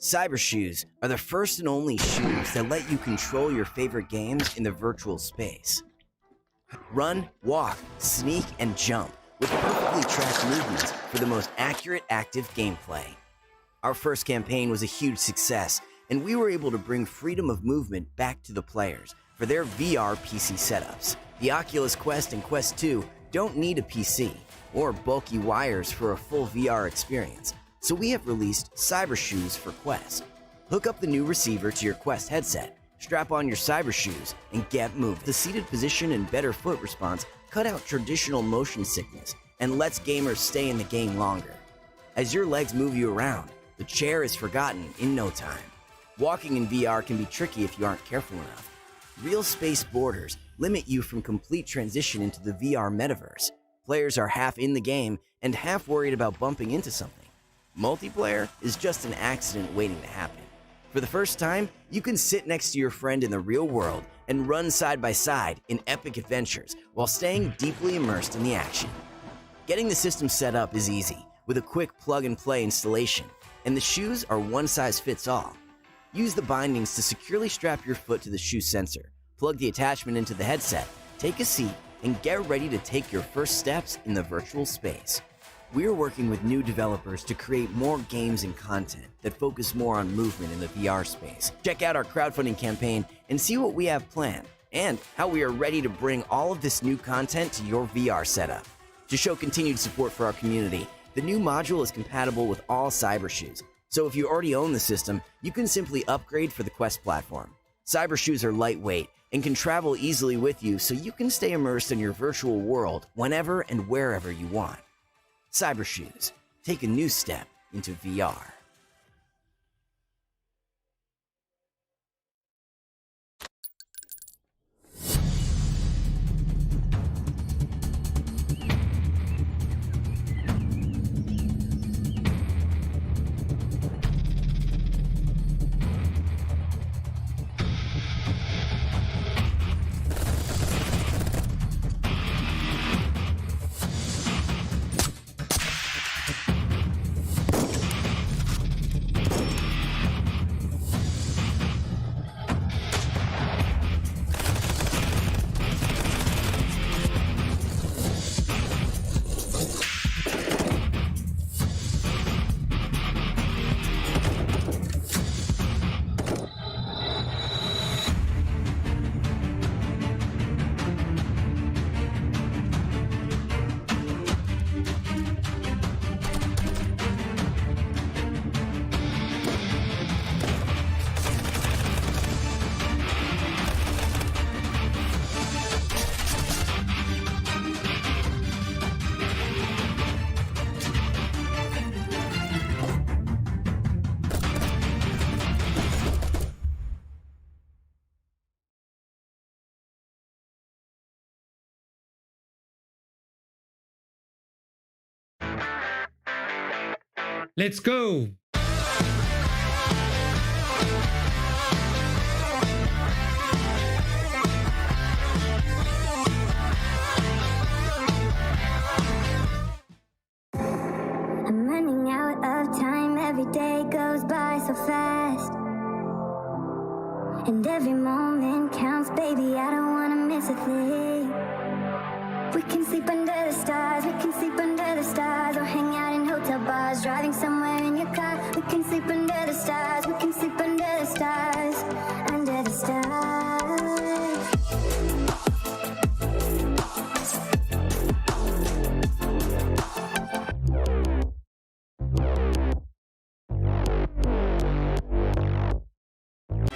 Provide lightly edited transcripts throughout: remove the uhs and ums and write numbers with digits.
Cybershoes are the first and only shoes that let you control your favorite games in the virtual space. Run, walk, sneak, and jump with perfectly tracked movements for the most accurate active gameplay. Our first campaign was a huge success, and we were able to bring freedom of movement back to the players for their VR PC setups. The Oculus Quest and Quest 2 don't need a PC or bulky wires for a full VR experience, so we have released Cybershoes for Quest. Hook up the new receiver to your Quest headset, strap on your Cybershoes, and get moved. The seated position and better foot response cut out traditional motion sickness and lets gamers stay in the game longer. As your legs move you around, the chair is forgotten in no time. Walking in VR can be tricky if you aren't careful enough. Real space borders limit you from complete transition into the VR metaverse. Players are half in the game and half worried about bumping into something. Multiplayer is just an accident waiting to happen. For the first time, you can sit next to your friend in the real world and run side by side in epic adventures while staying deeply immersed in the action. Getting the system set up is easy with a quick plug-and-play installation, and the shoes are one size fits all. Use the bindings to securely strap your foot to the shoe sensor, plug the attachment into the headset, take a seat, and get ready to take your first steps in the virtual space. We are working with new developers to create more games and content that focus more on movement in the VR space. Check out our crowdfunding campaign and see what we have planned and how we are ready to bring all of this new content to your VR setup. To show continued support for our community, the new module is compatible with all Cybershoes, so if you already own the system, you can simply upgrade for the Quest platform. Cybershoes are lightweight and can travel easily with you so you can stay immersed in your virtual world whenever and wherever you want. Cybershoes, take a new step into VR. Let's go! I'm running out of time, every day goes by so fast. And every moment counts, baby, I don't wanna miss a thing. We can sleep under the stars, we can sleep under the stars, or hang out in hotel bars, driving somewhere in your car. We can sleep under the stars, we can sleep under the stars, under the stars.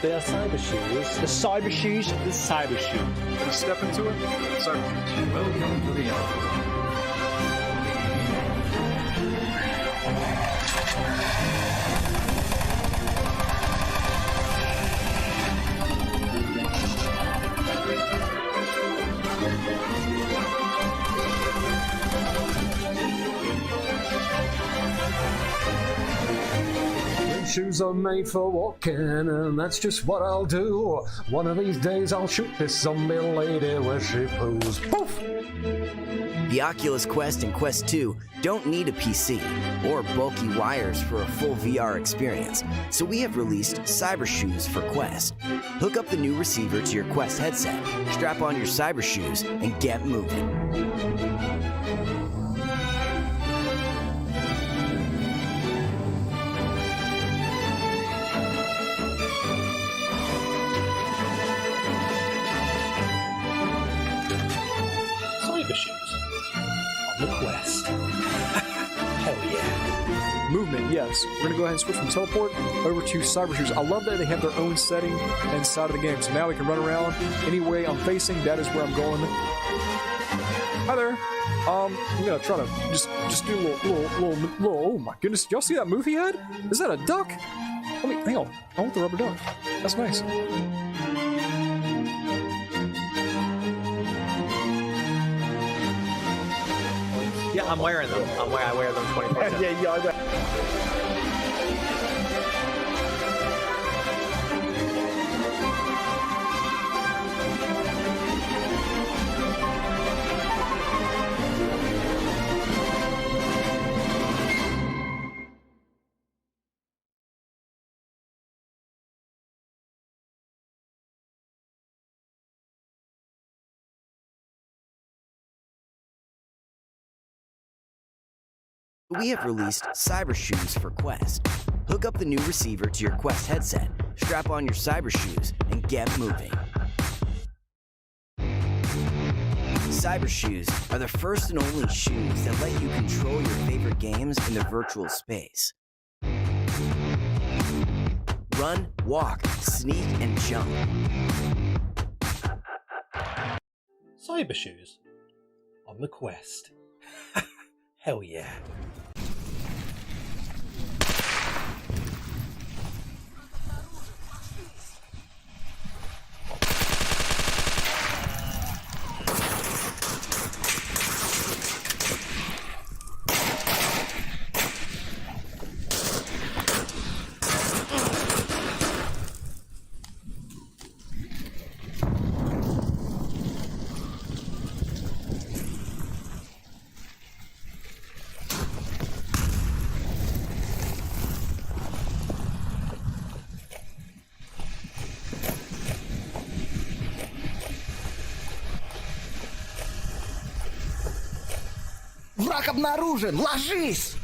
They are Cybershoes. The Cybershoes. The Cybershoes. Let's step into it. Cybershoes. Welcome to the army. Shoes are made for walking, and that's just what I'll do. One of these days I'll shoot this zombie lady where she poos. Poof! The Oculus Quest and Quest 2 don't need a PC or bulky wires for a full VR experience, so we have released Cybershoes for Quest. Hook up the new receiver to your Quest headset, strap on your Cybershoes, and get moving. Cybershoes on the Quest. Hell yeah. Movement, yes. We're going to go ahead and switch from teleport over to Cybershoes. I love that they have their own setting inside of the game. So now we can run around any way I'm facing. That is where I'm going. Hi there. I'm going to try to just do a little, oh my goodness. Y'all see that move he had? Is that a duck? Let me, hang on. I want the rubber duck. That's nice. Yeah, I'm wearing them. I wear them 24/7. Yeah, I bet. We have released Cybershoes for Quest. Hook up the new receiver to your Quest headset, strap on your Cybershoes, and get moving. Cybershoes are the first and only shoes that let you control your favorite games in the virtual space. Run, walk, sneak, and jump. Cybershoes on the Quest. Hell yeah. Враг обнаружен! Ложись!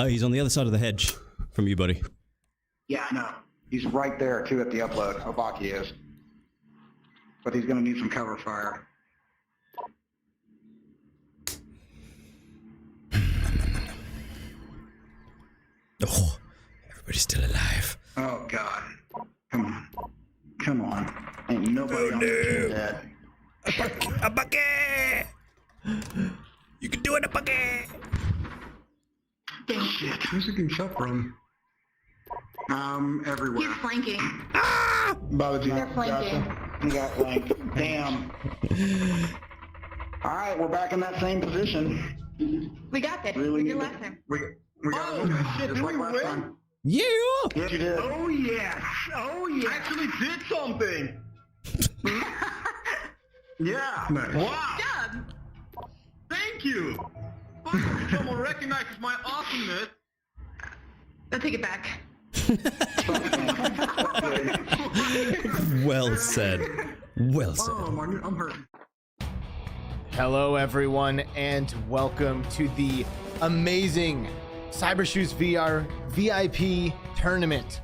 He's on the other side of the hedge from you, buddy. Yeah, I know. He's right there, too, at the upload. Obake is. But he's going to need some cover fire. Oh, everybody's still alive. Oh, God. Come on. Come on. Ain't nobody on the team dead. A bucket! You can do it, a bucket! Shit. Where's he getting shot from? Everywhere. He's flanking. Ah! They're flanking. He got flanked. Damn. All right, we're back in that same position. We got this. Really We did need last time. We got it. Just like last time. Yeah! Yes, you did. Oh yes! Oh yes! Actually did something. Yeah! Nice. Wow! Job. Thank you! Finally someone recognizes my awesomeness! I'll take it back. Well said. Well said. Oh, I'm hurt. Hello, everyone, and welcome to the amazing Cybershoes VR VIP Tournament.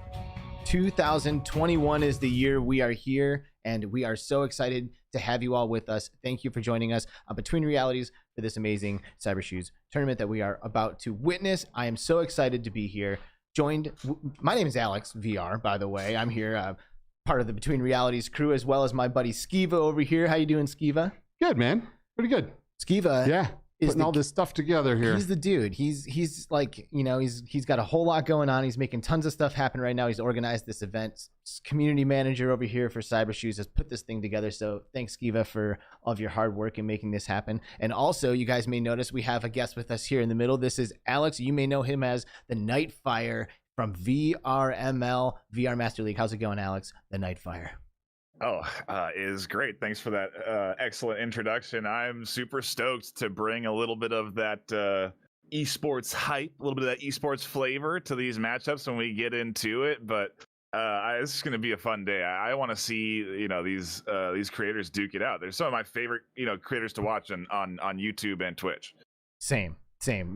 2021 is the year we are here, and we are so excited to have you all with us. Thank you for joining us on Between Realities for this amazing Cybershoes tournament that we are about to witness. I am so excited to be here. My name is Alex VR, by the way. I'm here, part of the Between Realities crew, as well as my buddy Skiva over here. How you doing, Skiva? Good, man. Pretty good. Skiva, Yeah. Putting all this stuff together here. He's the dude. He's like, you know, he's got a whole lot going on. He's making tons of stuff happen right now. He's organized this event. Community manager over here for Cybershoes has put this thing together. So thanks, Skiva, for all of your hard work in making this happen. And also, you guys may notice we have a guest with us here in the middle. This is Alex. You may know him as the Nightfire from VRML VR Master League. How's it going, Alex? The Nightfire. Oh, it is great. Thanks for that excellent introduction. I'm super stoked to bring a little bit of that esports hype, a little bit of that esports flavor to these matchups when we get into it. But this is going to be a fun day. I want to see, you know, these creators duke it out. There's some of my favorite, you know, creators to watch on YouTube and Twitch. Same.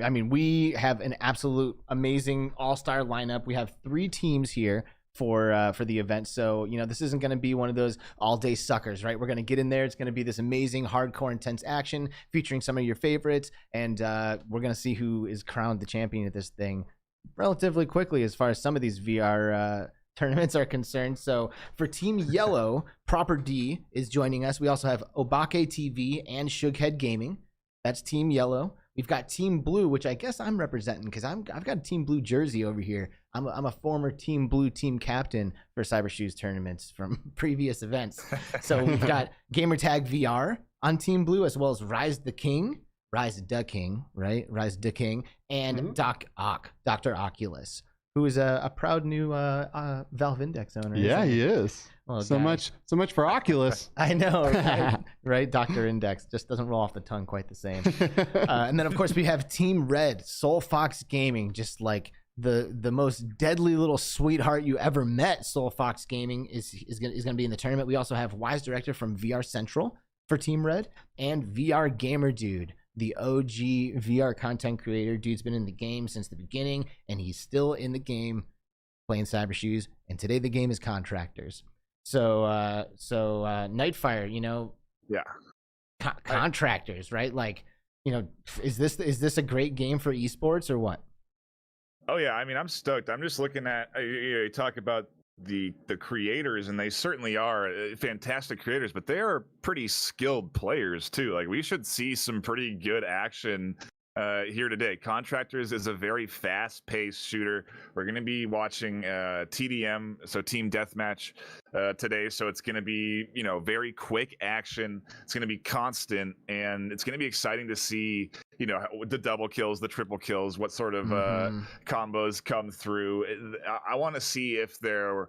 I mean, we have an absolute amazing all-star lineup. We have 3 teams here for the event, so you know this isn't going to be one of those all-day suckers, right? We're going to get in there. It's going to be this amazing hardcore intense action featuring some of your favorites, and we're going to see who is crowned the champion at this thing relatively quickly as far as some of these VR tournaments are concerned. So for Team Yellow, Proper D is joining us. We also have ObakeTV and Shugghead Gaming. That's Team Yellow. We've got Team Blue, which I guess I'm representing because I've got a Team Blue jersey over here. I'm a former Team Blue team captain for Cybershoes tournaments from previous events. So we've got Gamertag VR on Team Blue, as well as Rhys Da King, Rhys Da King, right? Rhys Da King, and Dr. Oculus, who is a proud new Valve Index owner. Yeah, he is. Well, so much for Oculus. I know, right? Dr. Index just doesn't roll off the tongue quite the same. And then, of course, we have Team Red, Soulfox Gaming, just like the most deadly little sweetheart you ever met. Soulfox Gaming is going to be in the tournament. We also have Wise Director from VR Central for Team Red and VRGamerDude, the OG VR content creator. Dude's been in the game since the beginning, and he's still in the game playing Cybershoes. And today the game is Contractors. So Nightfire, you know, yeah, Contractors, right? Like, you know, is this a great game for esports or what? Oh yeah, I mean, I'm stoked. I'm just looking at you talk about the creators, and they certainly are fantastic creators, but they are pretty skilled players too. Like, we should see some pretty good action here today. Contractors is a very fast-paced shooter. We're going to be watching TDM, so Team Deathmatch, today. So it's going to be, you know, very quick action. It's going to be constant, and it's going to be exciting to see, you know, the double kills, the triple kills, what sort of combos come through. I want to see if the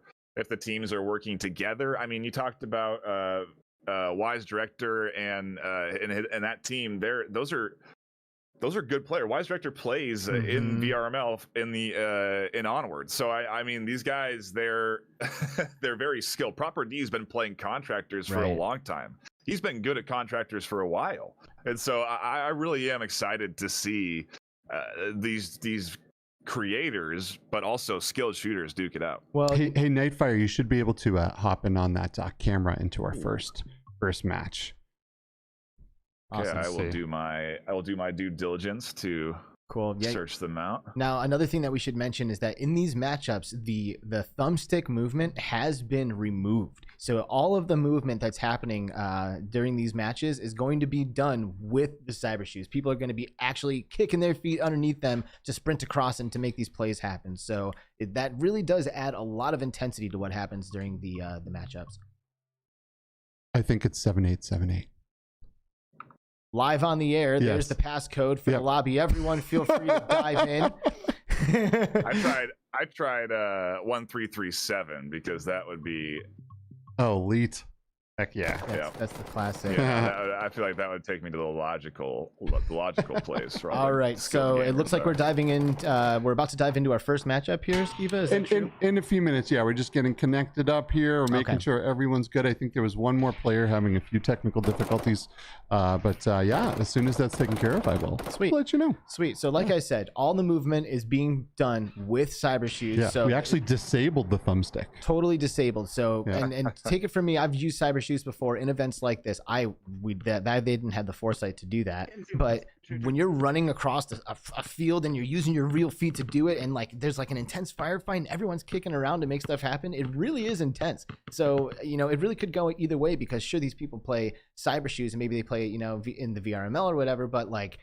teams are working together. I mean, you talked about Wise Director and that team. Those are good players. Wise Director plays in VRML in Onward. So I mean, these guys, they're very skilled. Proper D's been playing Contractors for a long time. He's been good at Contractors for a while, and so I really am excited to see these creators, but also skilled shooters duke it out. Well, hey, Nightfire, you should be able to hop in on that camera into our first match. Okay, Awesome. I will do my due diligence to search them out. Now, another thing that we should mention is that in these matchups, the thumbstick movement has been removed. So all of the movement that's happening during these matches is going to be done with the Cybershoes. People are going to be actually kicking their feet underneath them to sprint across and to make these plays happen. So that really does add a lot of intensity to what happens during the matchups. I think it's 7878. Live on the air, there's the passcode for the lobby. Everyone, feel free to dive in. I tried 1337 because that would be elite. Heck yeah. That's the classic. Yeah, I feel like that would take me to the logical place. All right, so it looks like we're diving in. We're about to dive into our first matchup here, Skiva. Is that true? In a few minutes, yeah. We're just getting connected up here. We're making sure everyone's good. I think there was one more player having a few technical difficulties. But yeah, as soon as that's taken care of, I will let you know. Sweet. So like I said, all the movement is being done with Cybershoes. Yeah, so we actually disabled the thumbstick. Totally disabled. So and take it from me, I've used Cybershoes before in events like this. They didn't have the foresight to do that, but when you're running across a field and you're using your real feet to do it, and like there's like an intense firefight and everyone's kicking around to make stuff happen, it really is intense. So it really could go either way, because sure, these people play Cybershoes and maybe they play in the VRML or whatever, but like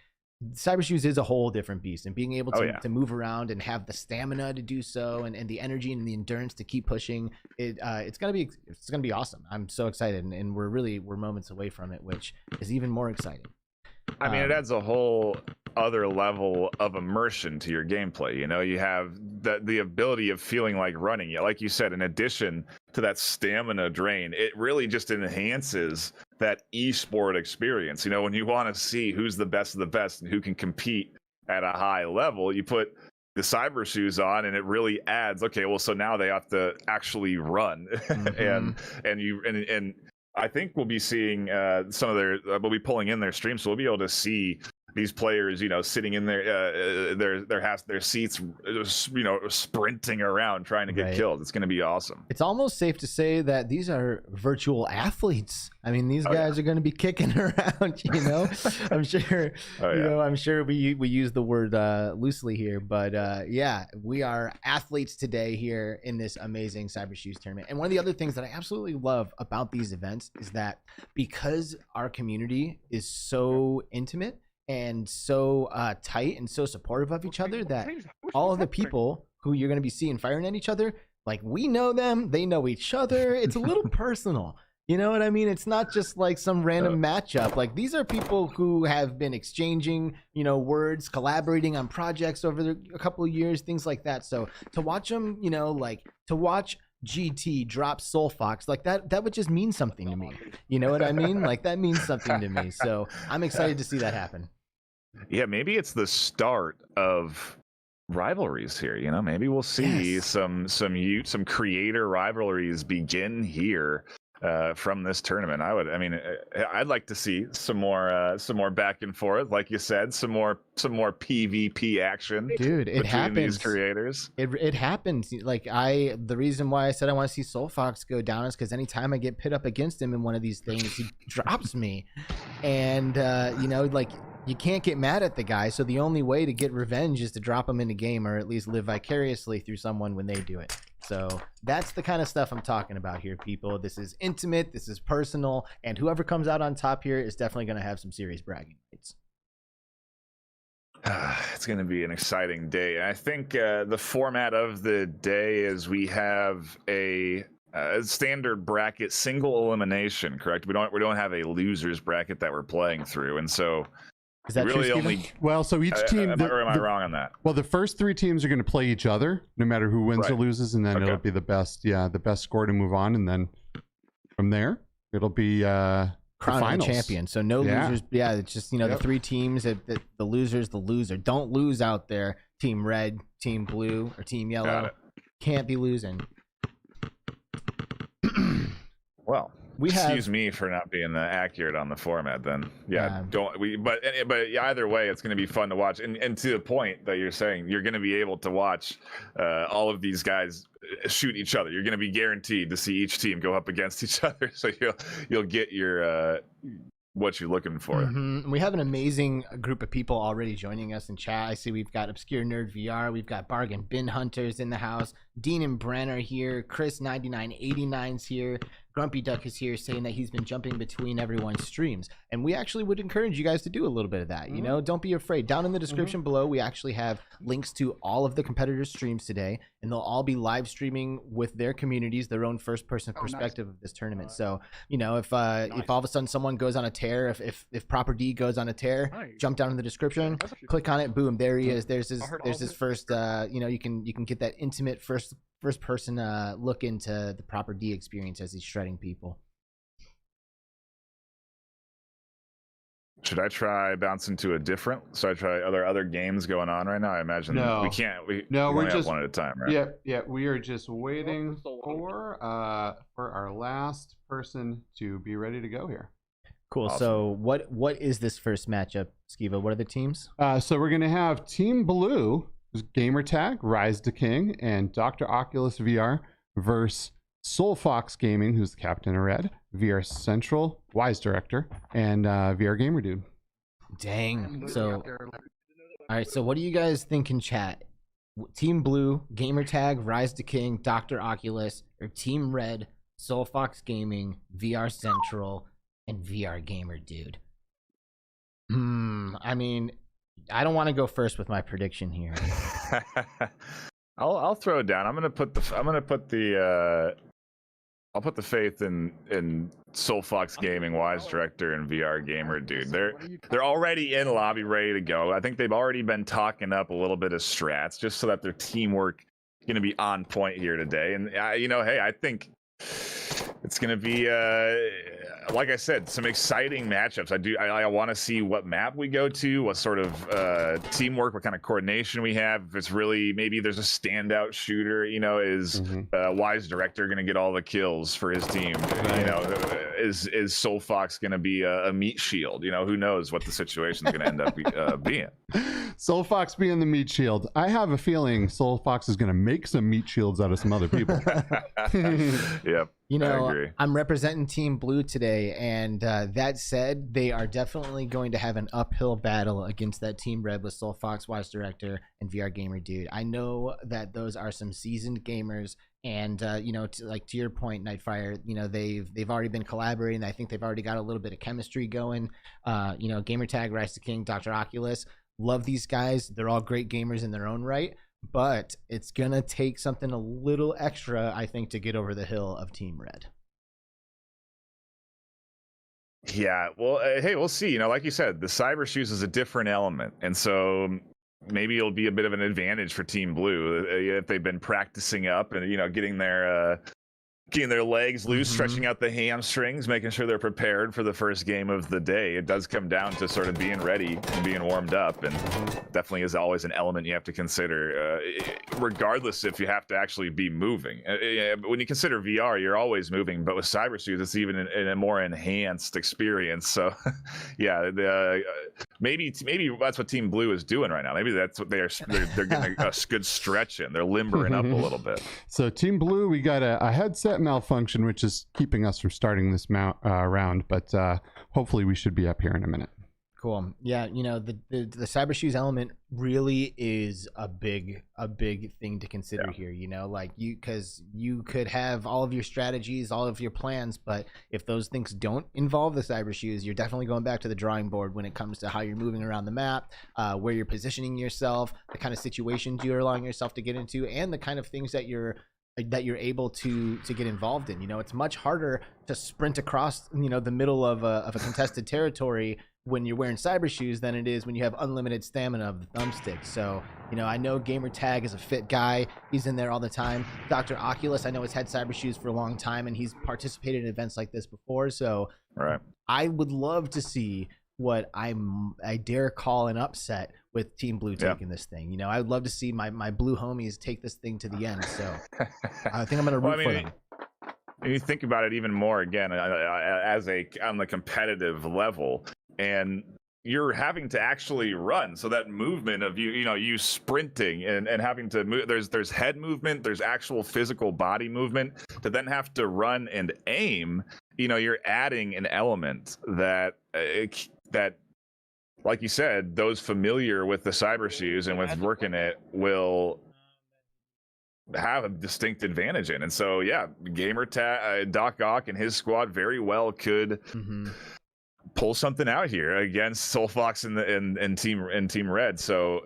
Cybershoes is a whole different beast, and being able to move around and have the stamina to do so, and the energy and the endurance to keep pushing it's gonna be awesome. I'm so excited, and we're moments away from it, which is even more exciting. I mean, it adds a whole other level of immersion to your gameplay. You have the ability of feeling like running. Like you said, in addition to that stamina drain, it really just enhances that esport experience. When you want to see who's the best of the best and who can compete at a high level, you put the Cybershoes on, and it really adds. Okay, well, so now they have to actually run, and I think we'll be seeing some of we'll be pulling in their streams, so we'll be able to see these players, sitting in their seats, sprinting around trying to get killed. It's going to be awesome. It's almost safe to say that these are virtual athletes. I mean, these guys are going to be kicking around. I'm sure. I'm sure we use the word loosely here, but we are athletes today here in this amazing Cybershoes tournament. And one of the other things that I absolutely love about these events is that because our community is so intimate and so tight and so supportive of each other, that all of the people who you're going to be seeing firing at each other, like, we know them, they know each other. It's a little personal. You know what I mean? It's not just like some random matchup. Like, these are people who have been exchanging, words, collaborating on projects over a couple of years, things like that. So to watch them, to watch GT drop Soulfox, like that would just mean something to me. You know what I mean? Like, that means something to me. So I'm excited to see that happen. Yeah, maybe it's the start of rivalries here. Maybe we'll see some creator rivalries begin here from this tournament. I'd like to see some more back and forth, like you said, some more PvP action. Dude, it happens. These creators. It happens. Like, the reason why I said I want to see Soulfox go down is because anytime I get pit up against him in one of these things, he drops me, and you can't get mad at the guy. So the only way to get revenge is to drop him in a game, or at least live vicariously through someone when they do it. So that's the kind of stuff I'm talking about here, people. This is intimate, this is personal, and whoever comes out on top here is definitely going to have some serious bragging rights. It's going to be an exciting day. I think the format of the day is we have a standard bracket, single elimination, correct? We don't have a losers bracket that we're playing through, and so is that really true, only. Well, so each team. Am I wrong on that? Well, the first three teams are going to play each other, no matter who wins or loses, and then it'll be the best score to move on, and then from there it'll be crown champion. So no losers. Yeah, it's just the three teams. The loser's the loser. Don't lose out there. Team red, team blue, or team yellow. Can't be losing. Well, Excuse me for not being accurate on the format. Then, But either way, it's going to be fun to watch. And to the point that you're saying, you're going to be able to watch all of these guys shoot each other. You're going to be guaranteed to see each team go up against each other, so you'll get your what you're looking for. We have an amazing group of people already joining us in chat. I see we've got Obscure Nerd VR, we've got Bargain Bin Hunters in the house, Dean and Brenner here, Chris 9989's here, Grumpy Duck is here saying that he's been jumping between everyone's streams, and we actually would encourage you guys to do a little bit of that. You know, don't be afraid. Down in the description below, we actually have links to all of the competitors' streams today, and they'll all be live streaming with their communities, their own first-person perspective of this tournament. So, you know, if all of a sudden someone goes on a tear, if Proper D goes on a tear, jump down in the description, click on it, boom, there he is. There's his first. You know, you can get that intimate first person look into the Proper D experience as he's shredding people. Should I try bouncing to a different? So I try other games going on right now. I imagine we can't. We we're just just one at a time, right? Yeah. We are just waiting for our last person to be ready to go here. Cool. Awesome. So what is this first matchup, Skiva? What are the teams? So we're gonna have Team Blue, Gamertag, Rhys Da King, and Dr. Oculus VR versus Soulfox Gaming, who's the captain of Red, VR Central, Wise Director, and VRGamerDude. Dang. So, all right. So, what do you guys think in chat? Team Blue, Gamertag, Rhys Da King, Dr. Oculus, or Team Red, Soulfox Gaming, VR Central, and VRGamerDude? I mean, I don't want to go first with my prediction here. I'll throw it down. I'll put the faith in Soulfox Gaming, Wise Director, and VRGamerDude. They're already in lobby, ready to go. I think they've already been talking up a little bit of strats just so that their teamwork is going to be on point here today. And hey, I think it's going to be like I said, some exciting matchups. I want to see what map we go to, what sort of teamwork, what kind of coordination we have. If it's really, maybe there's a standout shooter, is Wise Director going to get all the kills for his team? Is Soulfox going to be a meat shield? Who knows what the situation is going to end up being. Soulfox being the meat shield. I have a feeling Soulfox is going to make some meat shields out of some other people. Yep. I agree. I'm representing Team Blue today, and that said, they are definitely going to have an uphill battle against that Team Red with Soulfox, Wise Director, and VRGamerDude. I know that those are some seasoned gamers, and to your point, Nightfire, they've already been collaborating. I think they've already got a little bit of chemistry going. Gamertag, Rhys Da King, Dr. Oculus, love these guys. They're all great gamers in their own right. But it's going to take something a little extra, I think, to get over the hill of Team Red. Yeah, well, hey, we'll see. Like you said, the Cybershoes is a different element. And so maybe it'll be a bit of an advantage for Team Blue if they've been practicing up and, getting their legs loose, stretching out the hamstrings, making sure they're prepared for the first game of the day. It does come down to sort of being ready and being warmed up, and definitely is always an element you have to consider, regardless if you have to actually be moving. When you consider VR, you're always moving, but with Cybershoes, it's even in a more enhanced experience. So, yeah, maybe that's what Team Blue is doing right now. Maybe that's what they're getting a good stretch in. They're limbering up a little bit. So Team Blue, we got a headset malfunction, which is keeping us from starting this round, but hopefully we should be up here in a minute. Cool. Yeah, the Cybershoes element really is a big thing to consider here, because you could have all of your strategies, all of your plans, but if those things don't involve the Cybershoes, you're definitely going back to the drawing board when it comes to how you're moving around the map, where you're positioning yourself, the kind of situations you're allowing yourself to get into, and the kind of things that you're able to get involved in. It's much harder to sprint across the middle of a contested territory when you're wearing Cybershoes than it is when you have unlimited stamina of the thumbstick. So I know Gamertag is a fit guy, he's in there all the time. Dr. Oculus, I know, has had Cybershoes for a long time, and he's participated in events like this before. So right, I would love to see what I dare call an upset with Team Blue taking this thing. I'd love to see my blue homies take this thing to the end. So I think I'm going to root for them. And you think about it even more again as on the competitive level, and you're having to actually run. So that movement of you sprinting and having to move, there's head movement, there's actual physical body movement to then have to run and aim. You're adding an element that like you said, those familiar with the Cybershoes and with working it will have a distinct advantage in. And so Gamertag, Doc Ock and his squad very well could pull something out here against Soulfox and Team Red. So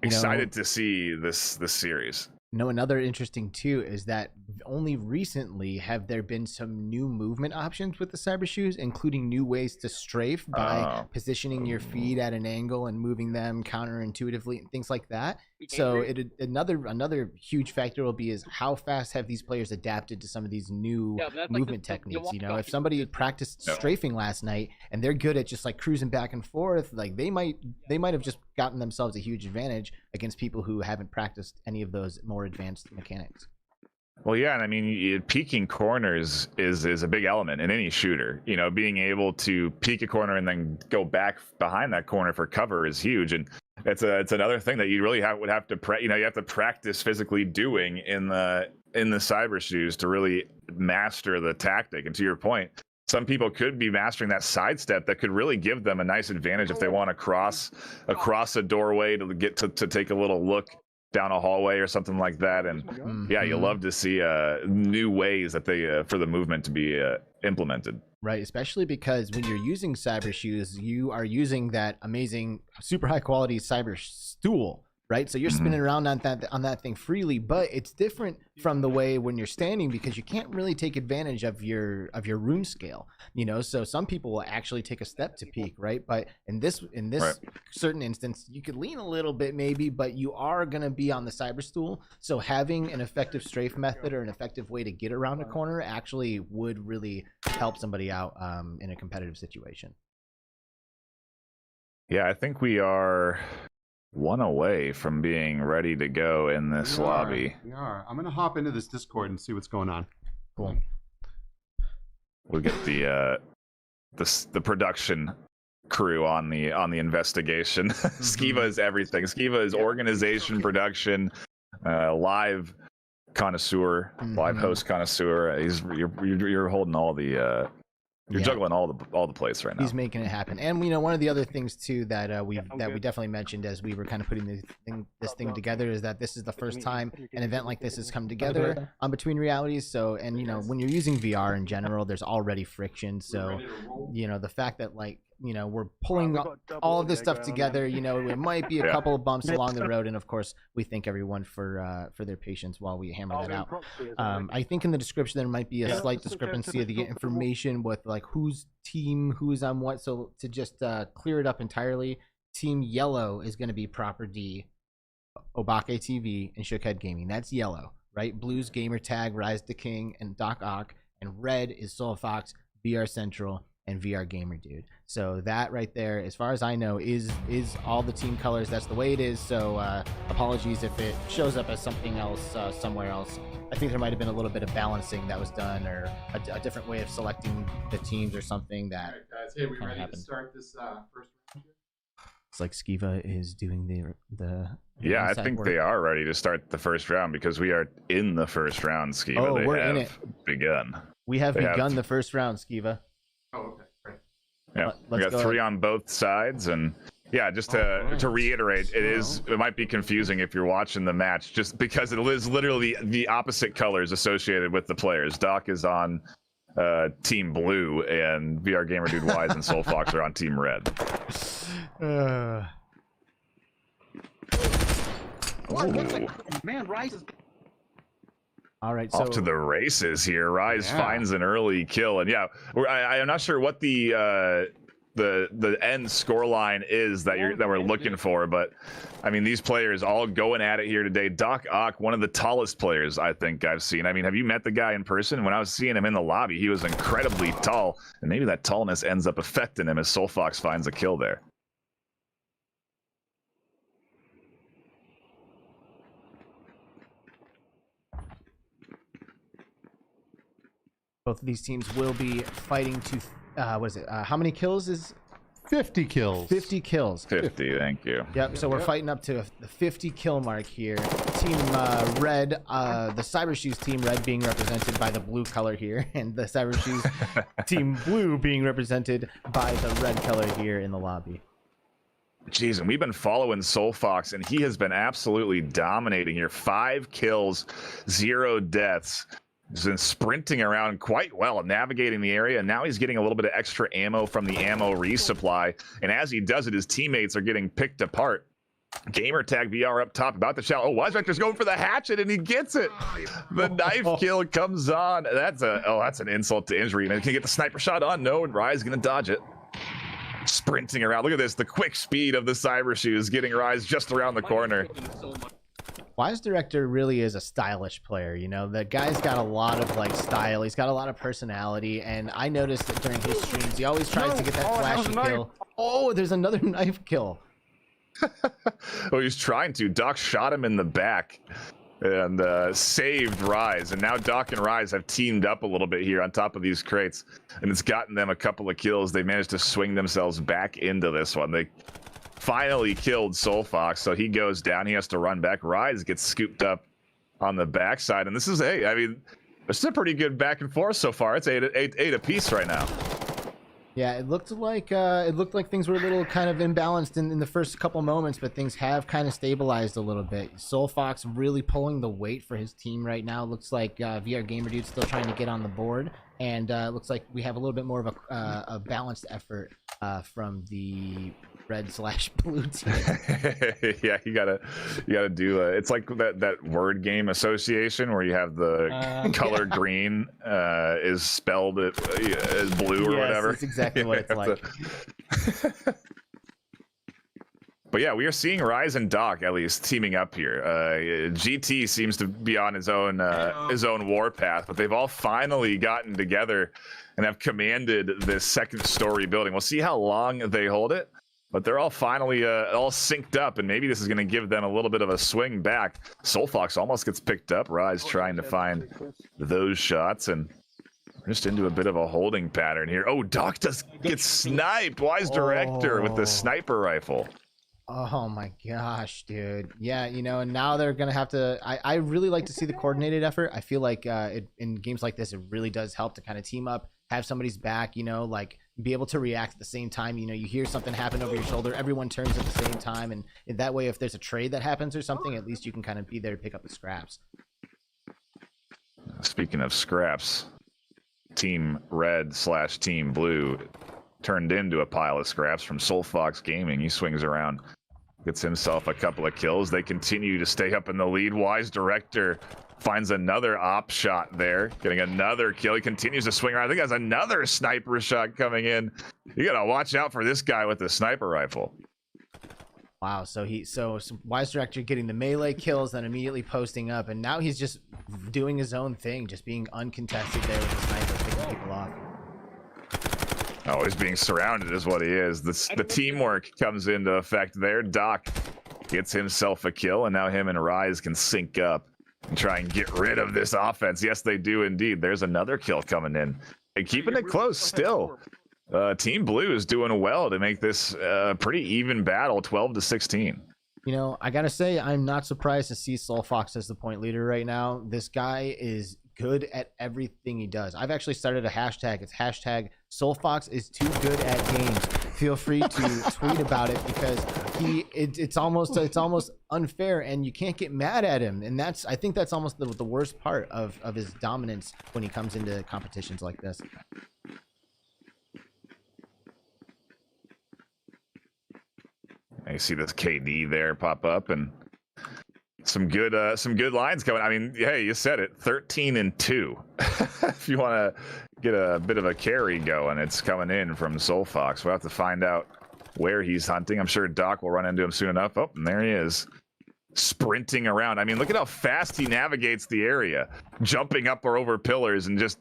excited to see this series. Another interesting too is that only recently have there been some new movement options with the Cybershoes, including new ways to strafe by positioning your feet at an angle and moving them counterintuitively and things like that. So another huge factor will be is how fast have these players adapted to some of these new movement techniques. If somebody had practiced strafing last night and they're good at just like cruising back and forth, like they might have just gotten themselves a huge advantage against people who haven't practiced any of those more advanced mechanics. Well, yeah, and I mean, peeking corners is a big element in any shooter. Being able to peek a corner and then go back behind that corner for cover is huge, and it's another thing that you really would have to you have to practice physically doing in the Cybershoes to really master the tactic. And to your point, some people could be mastering that sidestep that could really give them a nice advantage if they want to cross a doorway to get to take a little look down a hallway or something like that. And you love to see new ways that they for the movement to be implemented. Right, especially because when you're using Cybershoes, you are using that amazing, super high quality cyber stool, right? So you're spinning around on that thing freely, but it's different from the way when you're standing because you can't really take advantage of your room scale, So some people will actually take a step to peek, right? But in this certain instance, you could lean a little bit maybe, but you are going to be on the cyber stool. So having an effective strafe method or an effective way to get around a corner actually would really help somebody out in a competitive situation. Yeah, I think we are one away from being ready to go in this lobby. We are. I'm gonna hop into this Discord and see what's going on. Cool. We'll get the production crew on the investigation. Skiva is everything. Skiva is organization, production, live connoisseur, live host connoisseur. You're holding all the. You're juggling all the plates right now. He's making it happen. And one of the other things too that we definitely mentioned as we were kind of putting this thing together is that this is the first time an event like this has come together on Between Realities. So when you're using VR in general, there's already friction. So the fact that we're pulling all of this stuff together, it might be a couple of bumps along the road, and of course we thank everyone for their patience while we hammer that out. I think in the description there might be a slight discrepancy of the information with whose team who's on what, so to just clear it up entirely, Team Yellow is going to be Proper D, ObakeTV, and Shugghead Gaming. That's yellow, right? Blue's Gamertag, Rhys Da King, and Doc Ock, and red is Soulfox, VR Central, and VRGamerDude. So that right there, as far as I know, is all the team colors. That's the way it is. So apologies if it shows up as something else somewhere else. I think there might have been a little bit of balancing that was done, or a different way of selecting the teams or something that. All right, guys. Hey, we ready to start this first round? It's like Skiva is doing the yeah, I think they are ready to start the first round because we are in the first round, Skiva. Oh, they we're have in it. Begun. We have begun the first round, Skiva. Oh, okay, great. Yeah, we got three on both sides, and yeah, just to reiterate, it might be confusing if you're watching the match, just because it is literally the opposite colors associated with the players. Doc is on Team Blue, and VRGamerDude Wise and Soulfox are on Team Red. Man, Rhys is. All right, off to the races here. Rhys finds an early kill, and yeah, I'm not sure what the end score line is that we're looking for, but I mean, these players all going at it here today. Doc Ock, one of the tallest players I think I've seen. I mean, have you met the guy in person? When I was seeing him in the lobby, he was incredibly tall, and maybe that tallness ends up affecting him as Soulfox finds a kill there. Both of these teams will be fighting to, what is it? How many kills is? 50 kills. 50 kills. 50, thank you. Yep, so we're fighting up to the 50 kill mark here. Team Red, the Cybershoes Team Red being represented by the blue color here, and the Cybershoes Team Blue being represented by the red color here in the lobby. Jeez, and we've been following Soulfox, and he has been absolutely dominating here. 5 kills, 0 deaths. He's been sprinting around quite well, navigating the area, and now he's getting a little bit of extra ammo from the ammo resupply. And as he does it, his teammates are getting picked apart. Gamertag VR up top, about to shout. Oh, WiseRector's going for the hatchet, and he gets it. The knife kill comes on. That's an insult to injury. And he can get the sniper shot on. No, and Rhys gonna dodge it. Sprinting around. Look at this, the quick speed of the Cybershoes getting Rhys just around the corner. WiseDirector really is a stylish player, you know. The guy's got a lot of like style. He's got a lot of personality, and I noticed that during his streams, he always tries to get that flashy kill. Oh, there's another knife kill. Oh, he's trying to. Doc shot him in the back and saved Rhys, and now Doc and Rhys have teamed up a little bit here on top of these crates, and it's gotten them a couple of kills. They managed to swing themselves back into this one. They finally killed Soulfox, so he goes down. He has to run back. Rhys gets scooped up on the backside, and this is I mean, this is a pretty good back and forth so far. It's 8 apiece right now. Yeah, it looked like things were a little kind of imbalanced in the first couple moments, but things have kind of stabilized a little bit. Soulfox really pulling the weight for his team right now. Looks like VRGamerDude still trying to get on the board, and looks like we have a little bit more of a balanced effort from the red/blue team. Yeah, you gotta do it's like that word game association where you have the color green is spelled as blue or whatever. That's exactly what it's like. But yeah, we are seeing Rhys and Doc at least teaming up here. GT seems to be on his own warpath, but they've all finally gotten together and have commanded this second story building. We'll see how long they hold it. But they're all finally all synced up, and maybe this is going to give them a little bit of a swing back. Soulfox almost gets picked up. Rhys trying to find those shots, and we're just into a bit of a holding pattern here. Oh, Doc does get sniped. WiseDirector with the sniper rifle. Oh my gosh, dude. Yeah, you know, and now they're going to have to... I really like to see the coordinated effort. I feel like in games like this, it really does help to kind of team up, have somebody's back, you know, like be able to react at the same time. You know, you hear something happen over your shoulder, everyone turns at the same time, and that way if there's a trade that happens or something, at least you can kind of be there to pick up the scraps. Speaking of scraps, Team Red/Team Blue turned into a pile of scraps from Soulfox Gaming. He swings around, gets himself a couple of kills. They continue to stay up in the lead. WiseDirector finds another op shot there, getting another kill. He continues to swing around. I think that's another sniper shot coming in. You gotta watch out for this guy with the sniper rifle. Wow, so WiseDirector getting the melee kills, then immediately posting up, and now he's just doing his own thing, just being uncontested there with the sniper, picking people off. Oh, he's being surrounded is what he is. The teamwork comes into effect there. Doc gets himself a kill, and now him and Rhys can sync up and try and get rid of this offense. Yes, they do indeed. There's another kill coming in. And keeping it close still. Team Blue is doing well to make this a pretty even battle, 12-16. You know, I gotta say, I'm not surprised to see Soulfox as the point leader right now. This guy is good at everything he does. I've actually started a hashtag. It's hashtag Soulfox is too good at games. Feel free to tweet about it, because it's almost unfair, and you can't get mad at him. And I think that's almost the worst part of his dominance when he comes into competitions like this. You see this KD there pop up, and some good lines coming. I mean, hey, you said it, 13-2. If you want to get a bit of a carry going, it's coming in from Soulfox. We'll have to find out where he's hunting. I'm sure Doc will run into him soon enough. Oh, and there he is, sprinting around. I mean, look at how fast he navigates the area, jumping up or over pillars and just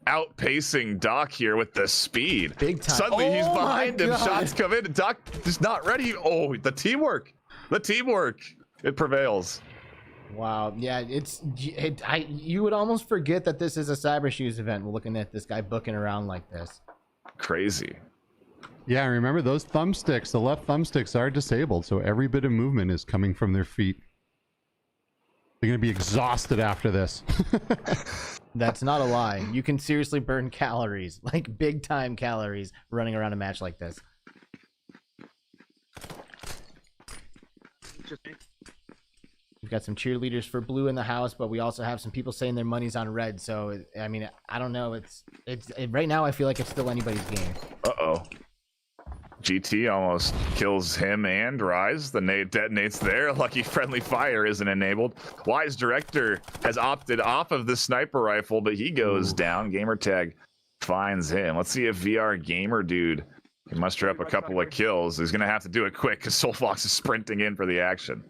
outpacing Doc here with the speed. Big time. Suddenly he's behind him. Shots come in, and Doc is not ready. Oh, the teamwork. It prevails. Wow. Yeah, you would almost forget that this is a Cybershoes event. We're looking at this guy booking around like this. Crazy. Yeah, remember those thumbsticks, the left thumbsticks are disabled, so every bit of movement is coming from their feet. They're going to be exhausted after this. That's not a lie. You can seriously burn calories, like big time calories, running around a match like this. We've got some cheerleaders for blue in the house, but we also have some people saying their money's on red. So, I mean, I don't know. It's right now, I feel like it's still anybody's game. Uh-oh. GT almost kills him and Rhys. The nade detonates there. Lucky friendly fire isn't enabled. Wise Director has opted off of the sniper rifle, but he goes down. Gamertag finds him. Let's see if VRGamerDude can muster up a couple of kills. He's going to have to do it quick because Soulfox is sprinting in for the action.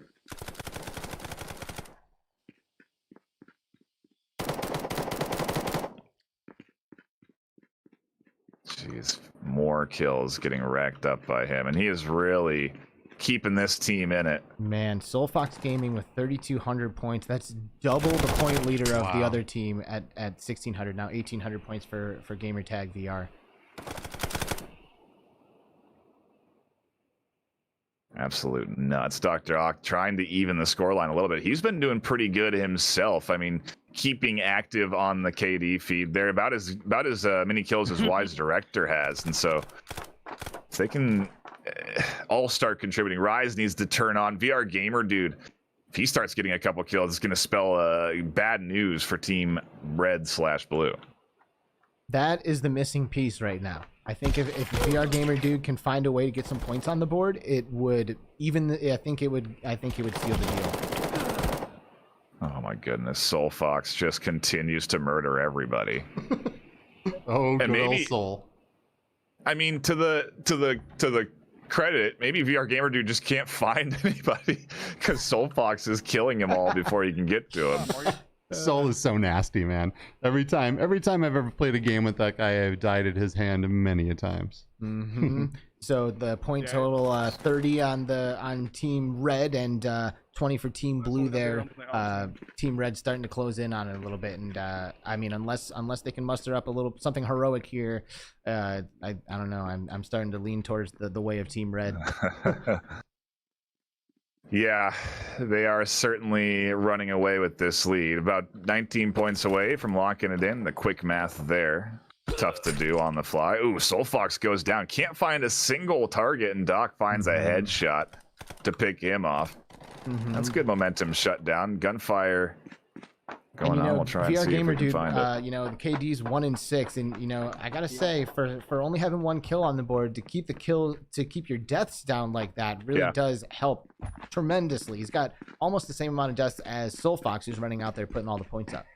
Jeez, more kills getting racked up by him, and he is really keeping this team in it. Man, Soulfox Gaming with 3,200 points. That's double the point leader of the other team at 1,600. Now 1,800 points for Gamertag VR. Absolute nuts. Dr. Ock trying to even the scoreline a little bit. He's been doing pretty good himself. I mean, keeping active on the KD feed. They're about as many kills as Wise Director has, and so if they can all start contributing. Rhys needs to turn on. VRGamerDude, if he starts getting a couple kills, it's going to spell bad news for Team Red/Blue. That is the missing piece right now. I think if VRGamerDude can find a way to get some points on the board, it would I think it would seal the deal. Oh my goodness, Soulfox just continues to murder everybody. Oh, and good maybe, old Soul. I mean, to the credit, maybe VRGamerDude just can't find anybody because Soulfox is killing them all before he can get to them. Soul is so nasty, man. Every time I've ever played a game with that guy, I've died at his hand many a times. Mm-hmm. So the point total 30 on Team Red and 20 for Team Blue there. Team Red starting to close in on it a little bit, and I mean, unless they can muster up a little something heroic here, I don't know. I'm starting to lean towards the way of Team Red. Yeah, they are certainly running away with this lead. About 19 points away from locking it in. The quick math there. Tough to do on the fly. Ooh, Soulfox goes down. Can't find a single target, and Doc finds a headshot to pick him off. That's good momentum shut down. Gunfire going on. We'll try and see if we can find it. You know, the KD's 1-6, and you know, I gotta say, for only having one kill on the board, to keep your deaths down like that really does help tremendously. He's got almost the same amount of deaths as Soulfox, who's running out there putting all the points up.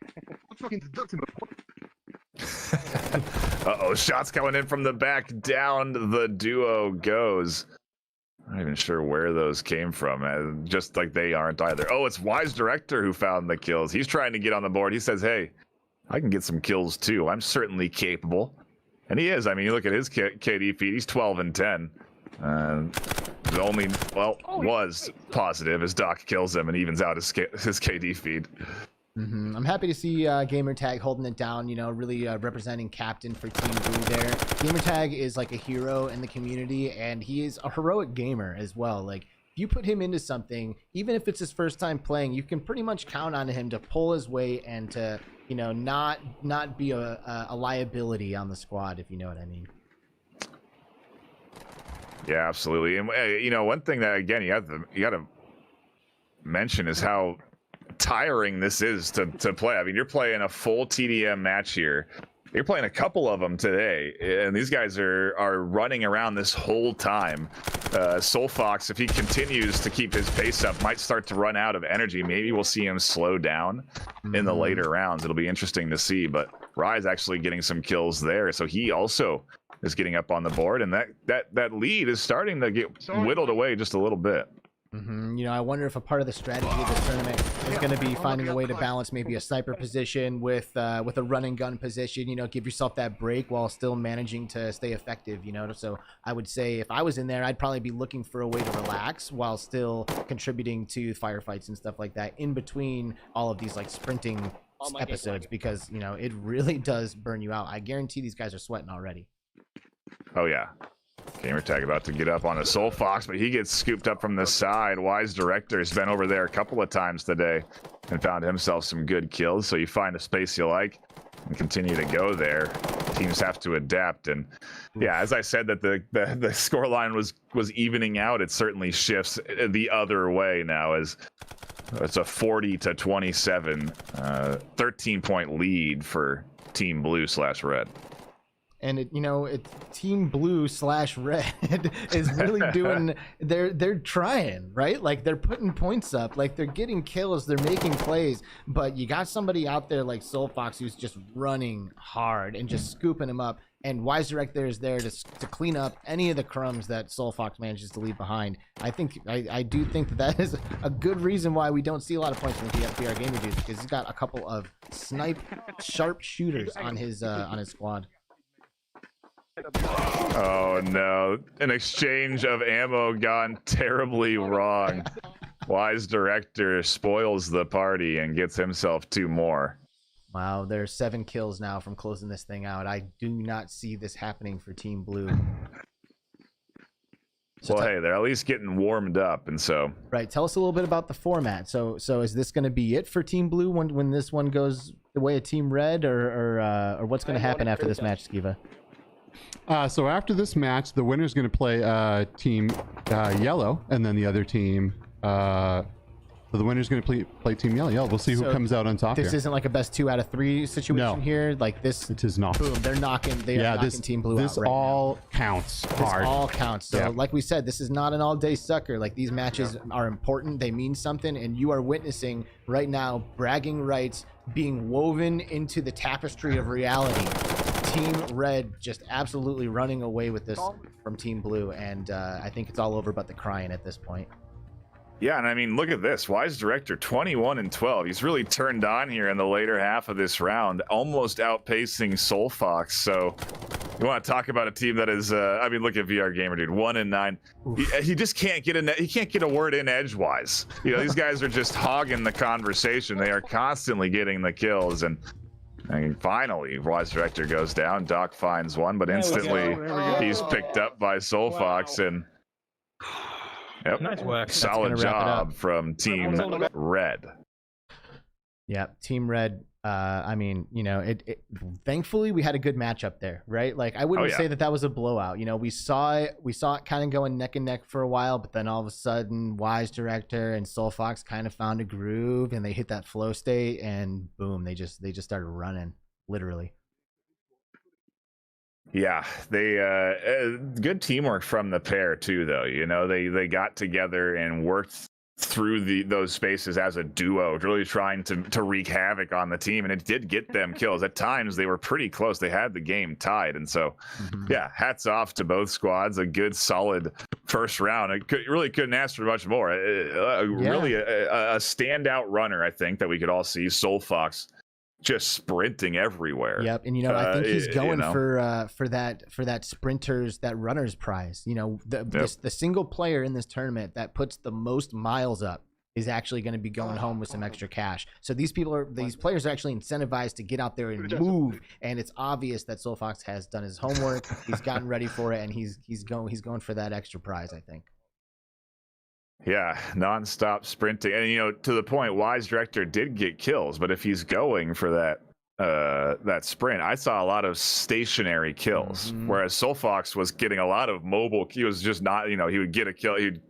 Uh-oh, shots coming in from the back. Down the duo goes. I'm not even sure where those came from, just like they aren't either. Oh, it's Wise Director who found the kills. He's trying to get on the board. He says, hey, I can get some kills too. I'm certainly capable. And he is. I mean, you look at his KD feed. He's 12-10. The only, was positive as Doc kills him and evens out his KD feed. I'm happy to see Gamertag holding it down, you know, really representing captain for Team Blue there. Gamertag is like a hero in the community, and he is a heroic gamer as well. Like, if you put him into something, even if it's his first time playing, you can pretty much count on him to pull his weight and to, you know, not be a liability on the squad, if you know what I mean. Yeah, absolutely. And, you know, one thing that, again, you got to mention is how tiring this is to play. I mean, you're playing a full TDM match here. You're playing a couple of them today, and these guys are running around this whole time. Soulfox, if he continues to keep his pace up, might start to run out of energy. Maybe we'll see him slow down in the later rounds. It'll be interesting to see, but Rhys actually getting some kills there, so he also is getting up on the board, and that lead is starting to get whittled away just a little bit. You know, I wonder if a part of the strategy of this tournament is going to be finding a way to balance maybe a sniper position with a run and gun position. You know, give yourself that break while still managing to stay effective. You know, so I would say if I was in there, I'd probably be looking for a way to relax while still contributing to firefights and stuff like that in between all of these like sprinting episodes, because you know it really does burn you out. I guarantee these guys are sweating already. Oh yeah. Gamertag about to get up on a Soulfox, but he gets scooped up from the side. Wise Director has been over there a couple of times today and found himself some good kills. So you find a space you like and continue to go there. Teams have to adapt, and yeah, as I said that the score line was evening out, it certainly shifts the other way now as it's a 40-27, 13-point lead for Team Blue/Red. And it, you know, Team Blue/Red is really doing. They're trying, right? Like they're putting points up, like they're getting kills, they're making plays. But you got somebody out there like Soulfox who's just running hard and just scooping them up. And Wise Director is there to clean up any of the crumbs that Soulfox manages to leave behind. I do think that is a good reason why we don't see a lot of points from VRGamerDude, because he's got a couple of sharp shooters on his squad. Oh no, an exchange of ammo gone terribly wrong. Wise Director spoils the party and gets himself 2 more. Wow, there's 7 kills now from closing this thing out. I do not see this happening for Team Blue. So well, hey, they're at least getting warmed up, and so... Right, tell us a little bit about the format. So is this going to be it for Team Blue when this one goes the way of Team Red, or what's going to happen after this match, Skiva? So after this match, the winner's going to play Team Yellow, and then the other team. So the winner's going to play Team Yellow. Yeah, we'll see who comes out on top. This isn't like a best 2 out of 3 situation here. Like this, it is not. Boom, they're knocking. They are knocking Team Blue out. This all counts hard. This all counts. So, like we said, this is not an all-day sucker. Like these matches are important. They mean something, and you are witnessing right now bragging rights being woven into the tapestry of reality. Team Red just absolutely running away with this from Team Blue, and I think it's all over but the crying at this point. Yeah, and I mean, look at this. Wise Director, 21-12. He's really turned on here in the later half of this round, almost outpacing Soulfox. So you want to talk about a team that is, I mean, look at VRGamerDude, 1-9. He just can't get he can't get a word in edgewise. You know, these guys are just hogging the conversation. They are constantly getting the kills, and finally, Wise Director goes down. Doc finds one, but instantly he's picked up by Soulfox, and yep, nice work. Solid job from Team Red. Yeah, Team Red. I mean, you know, thankfully we had a good matchup there, right? Like I wouldn't say that was a blowout. You know, we saw it kind of going neck and neck for a while, but then all of a sudden, Wise Director and Soulfox kind of found a groove, and they hit that flow state, and boom, they just started running, literally. Yeah, they good teamwork from the pair too, though. You know, they got together and worked through those spaces as a duo, really trying to wreak havoc on the team, and it did get them kills. At times they were pretty close. They had the game tied, and so yeah, hats off to both squads. A good solid first round. Really couldn't ask for much more. Really a standout runner, I think, that we could all see. Soulfox just sprinting everywhere. Yep, and you know, I think he's going for that sprinters, that runners prize. You know, the single player in this tournament that puts the most miles up is actually going to be going home with some extra cash. So these players are actually incentivized to get out there and move, and it's obvious that Soulfox has done his homework. He's gotten ready for it, and he's going for that extra prize, I think. Yeah, non-stop sprinting, and you know, to the point, Wise Director did get kills, but if he's going for that sprint, I saw a lot of stationary kills, whereas Soulfox was getting a lot of mobile. He was just not, you know, he would get a kill, he'd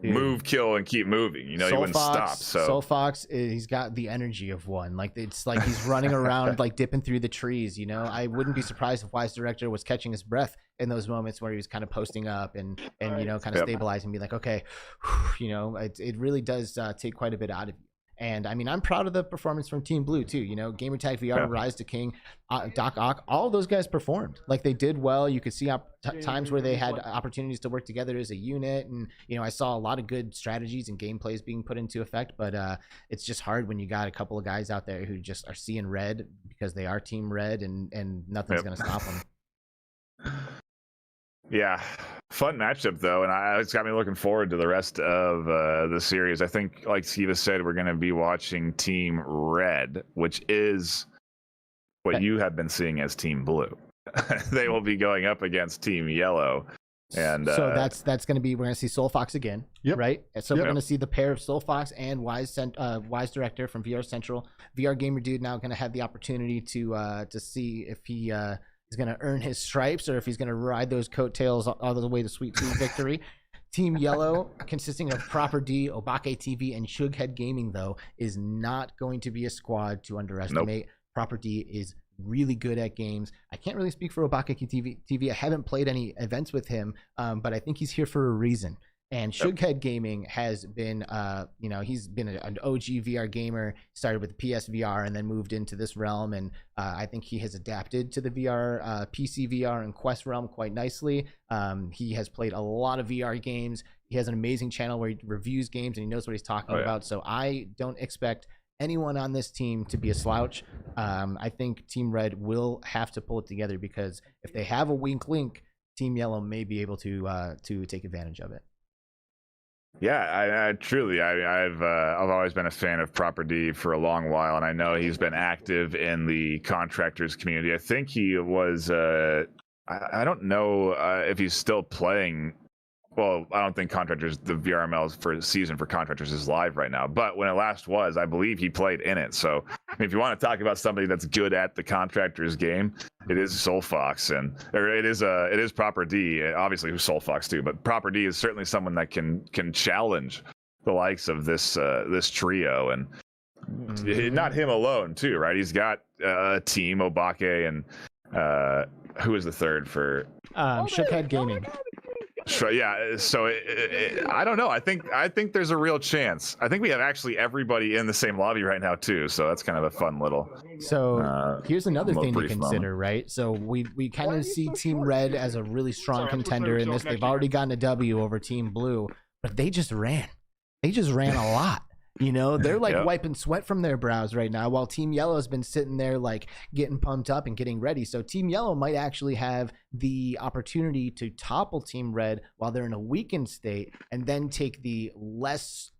move, kill, and keep moving. You know, he wouldn't stop. So Soulfox, he's got the energy of one. Like it's like he's running around, like dipping through the trees. You know, I wouldn't be surprised if Wise Director was catching his breath in those moments where he was kind of posting up and you know, kind of stabilizing, be like, okay, you know, it really does take quite a bit out of you. And I mean, I'm proud of the performance from Team Blue too. You know, Gamertag VR, Yeah. Rhys Da King, Doc Ock, all of those guys performed. Like they did well. You could see times where they had opportunities to work together as a unit, and you know, I saw a lot of good strategies and gameplays being put into effect. But it's just hard when you got a couple of guys out there who just are seeing red because they are Team Red, and nothing's gonna stop them. Yeah, fun matchup though, and it's got me looking forward to the rest of the series. I think, like Skiva said, we're going to be watching Team Red, which is what you have been seeing as Team Blue. They will be going up against Team Yellow, and so that's going to be, we're going to see Soulfox again, right? So we're going to see the pair of Soulfox and Wise Director from VR Central. VRGamerDude now going to have the opportunity to see if he is going to earn his stripes or if he's going to ride those coattails all the way to Sweet 2 victory. Team Yellow, consisting of Proper D, ObakeTV, and Shugghead Gaming, though, is not going to be a squad to underestimate. Nope. Proper D is really good at games. I can't really speak for ObakeTV. I haven't played any events with him, but I think he's here for a reason. And Shugghead Gaming has been, you know, he's been an OG VR gamer, started with PSVR and then moved into this realm. And I think he has adapted to the VR, PC VR and Quest realm quite nicely. He has played a lot of VR games. He has an amazing channel where he reviews games and he knows what he's talking about. So I don't expect anyone on this team to be a slouch. I think Team Red will have to pull it together because if they have a weak link, Team Yellow may be able to take advantage of it. Yeah, I truly, I've always been a fan of Proper D for a long while, and I know he's been active in the Contractors community. I think he was, I don't know if he's still playing. Well, I don't think Contractors, the VRML's for season for Contractors is live right now, but when it last was, I believe he played in it. So I mean, if you want to talk about somebody that's good at the Contractors game, it is Soulfox, or it is Proper D, obviously who's Soulfox too, but Proper D is certainly someone that can challenge the likes of this trio, and not him alone too, right? He's got a team, Obake, and who is the third for Shugghead Gaming. So yeah, so I don't know. I think there's a real chance. I think we have actually everybody in the same lobby right now too. So that's kind of a fun little. So here's another thing to consider, right? So we kind of see Team Red as a really strong contender in this. They've already gotten a W over Team Blue, but they just ran. They just ran a lot. You know, they're like wiping sweat from their brows right now, while Team Yellow has been sitting there like getting pumped up and getting ready. So Team Yellow might actually have the opportunity to topple Team Red while they're in a weakened state, and then take the less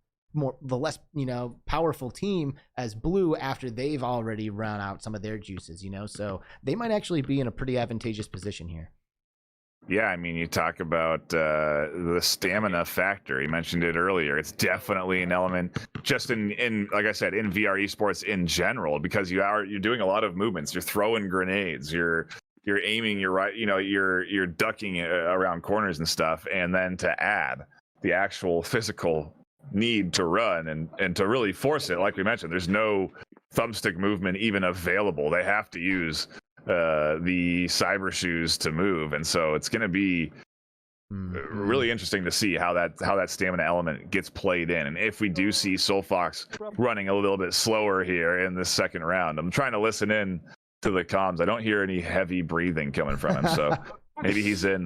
powerful team as Blue after they've already run out some of their juices. You know, so they might actually be in a pretty advantageous position here. Yeah, I mean, you talk about the stamina factor. You mentioned it earlier. It's definitely an element, just in like I said, in VR esports in general, because you're doing a lot of movements. You're throwing grenades. You're aiming. You're ducking around corners and stuff. And then to add the actual physical need to run and to really force it, like we mentioned, there's no thumbstick movement even available. They have to use the Cybershoes to move, and so it's going to be really interesting to see how that stamina element gets played in, and if we do see Soulfox running a little bit slower here in the second round. I'm trying to listen in to the comms. I don't hear any heavy breathing coming from him, so maybe he's in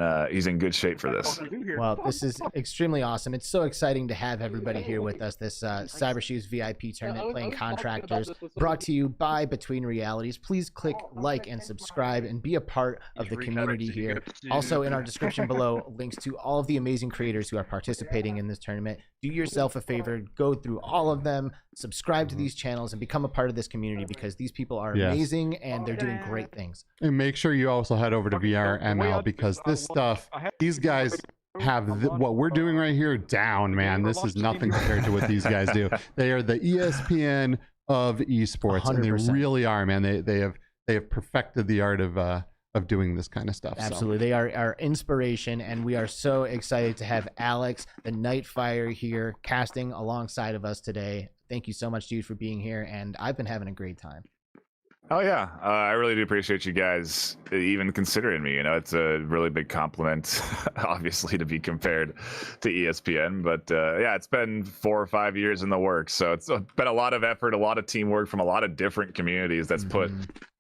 good shape for this. Well, this is extremely awesome. It's so exciting to have everybody here with us. This Cybershoes VIP tournament playing Contractors, brought to you by Between Realities. Please click like and subscribe and be a part of the community here. Also, in our description below, links to all of the amazing creators who are participating in this tournament. Do yourself a favor, go through all of them, subscribe to these channels, and become a part of this community, because these people are amazing and they're doing great things. And make sure you also head over to VRML, because this stuff, these guys have what we're doing right here down, man. This is nothing compared to what these guys do. They are the ESPN of esports, 100%. And they really are, man. They have perfected the art of doing this kind of stuff. Absolutely. So. They are our inspiration, and we are so excited to have Alex, the Nightfire, here casting alongside of us today. Thank you so much, dude, for being here, and I've been having a great time. Oh yeah, I really do appreciate you guys even considering me. You know, it's a really big compliment, obviously, to be compared to ESPN. But yeah, it's been 4 or 5 years in the works, so it's been a lot of effort, a lot of teamwork from a lot of different communities that's put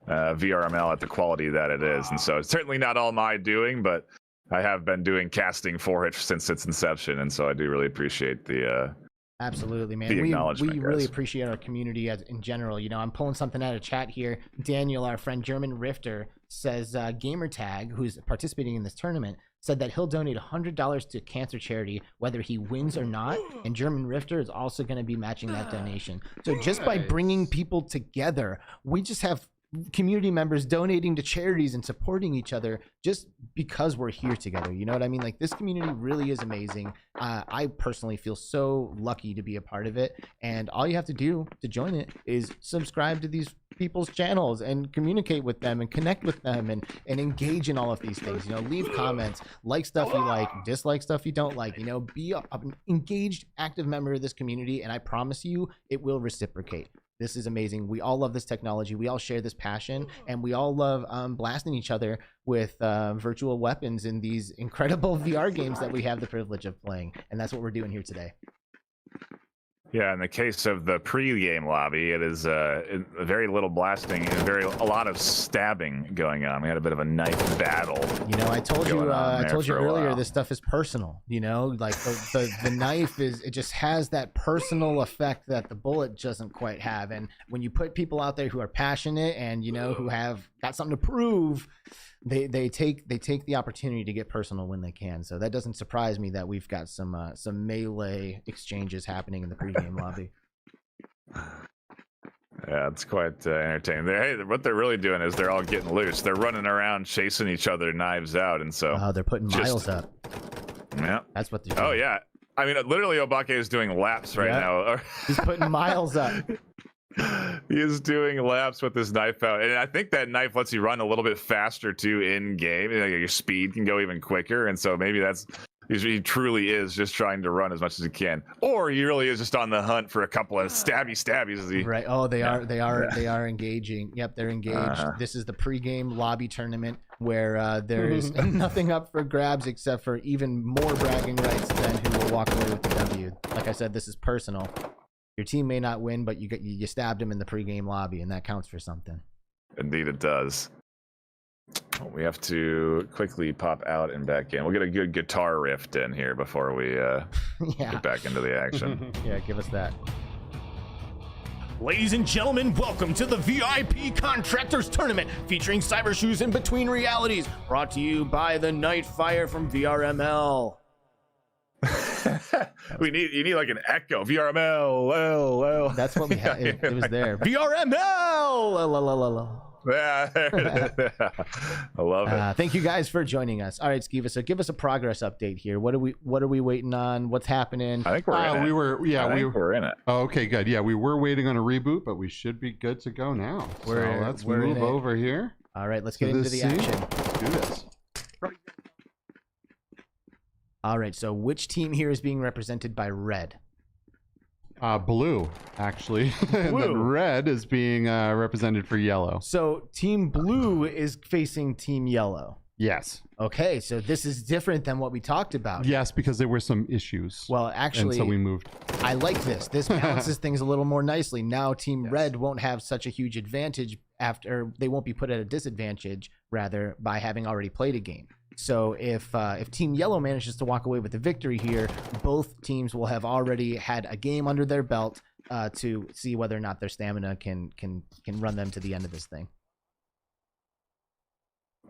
VRML at the quality that it is. And so it's certainly not all my doing, but I have been doing casting for it since its inception, and so I do really appreciate the. Absolutely, man. The We acknowledgement, really guys. appreciate our community in general. You know, I'm pulling something out of chat here. Daniel, our friend German Rifter, says Gamertag, who's participating in this tournament, said that he'll donate $100 to cancer charity whether he wins or not. And German Rifter is also going to be matching that donation. So just by bringing people together, we just have community members donating to charities and supporting each other just because we're here together. You know what I mean? Like, this community really is amazing. I personally feel so lucky to be a part of it, and all you have to do to join it is subscribe to these people's channels and communicate with them and connect with them and engage in all of these things. You know, leave comments, like stuff you like, dislike stuff you don't like. You know, be an engaged, active member of this community, and I promise you it will reciprocate. This is amazing. We all love this technology. We all share this passion, and we all love blasting each other with virtual weapons in these incredible VR games that we have the privilege of playing. And that's what we're doing here today. Yeah, in the case of the pre-game lobby, it is very little blasting and a lot of stabbing going on. We had a bit of a knife battle. You know, I told you earlier, while. this stuff is personal. You know, like the knife it just has that personal effect that the bullet doesn't quite have. And when you put people out there who are passionate and, you know, who have got something to prove, they take the opportunity to get personal when they can. So that doesn't surprise me that we've got some melee exchanges happening in the pregame lobby. Yeah, it's quite entertaining. What they're really doing is they're all getting loose. They're running around chasing each other, knives out, and so they're putting miles up. Yeah, that's what they're doing. Oh yeah, I mean, literally, Obake is doing laps right now. He's putting miles up. He is doing laps with this knife out, and I think that knife lets you run a little bit faster too in game. You know, your speed can go even quicker, and so maybe he truly is just trying to run as much as he can, or he really is just on the hunt for a couple of stabbies. As he right? Oh, they are engaging. Yep, they're engaged. This is the pregame lobby tournament where there's nothing up for grabs except for even more bragging rights than who will walk away with the W. Like I said, this is personal. Your team may not win, but you stabbed him in the pregame lobby, and that counts for something. Indeed, it does. We have to quickly pop out and back in. We'll get a good guitar riff in here before we get back into the action. Yeah, give us that. Ladies and gentlemen, welcome to the VIP Contractors Tournament featuring Cybershoes in Between Realities, brought to you by the Nightfire from VRML. You need like an echo. VRML. That's what we had. It was there. VRML. Yeah, I love it. Thank you guys for joining us. All right, Skiva, so give us a progress update here. What are we waiting on? What's happening? I think we're in it. We're in it. Oh, okay, good. Yeah, we were waiting on a reboot, but we should be good to go now. Let's move over here. All right, let's get into the action. Let's do this. All right, so which team here is being represented by red? Blue, actually. And then red is being represented for yellow. So team blue is facing team yellow. Yes. Okay, so this is different than what we talked about. Yes, because there were some issues. Well, actually, and so we moved. I like this. This balances things a little more nicely. Now team red won't have such a huge advantage after they won't be put at a disadvantage, rather, by having already played a game. So if Team Yellow manages to walk away with the victory here, both teams will have already had a game under their belt to see whether or not their stamina can run them to the end of this thing.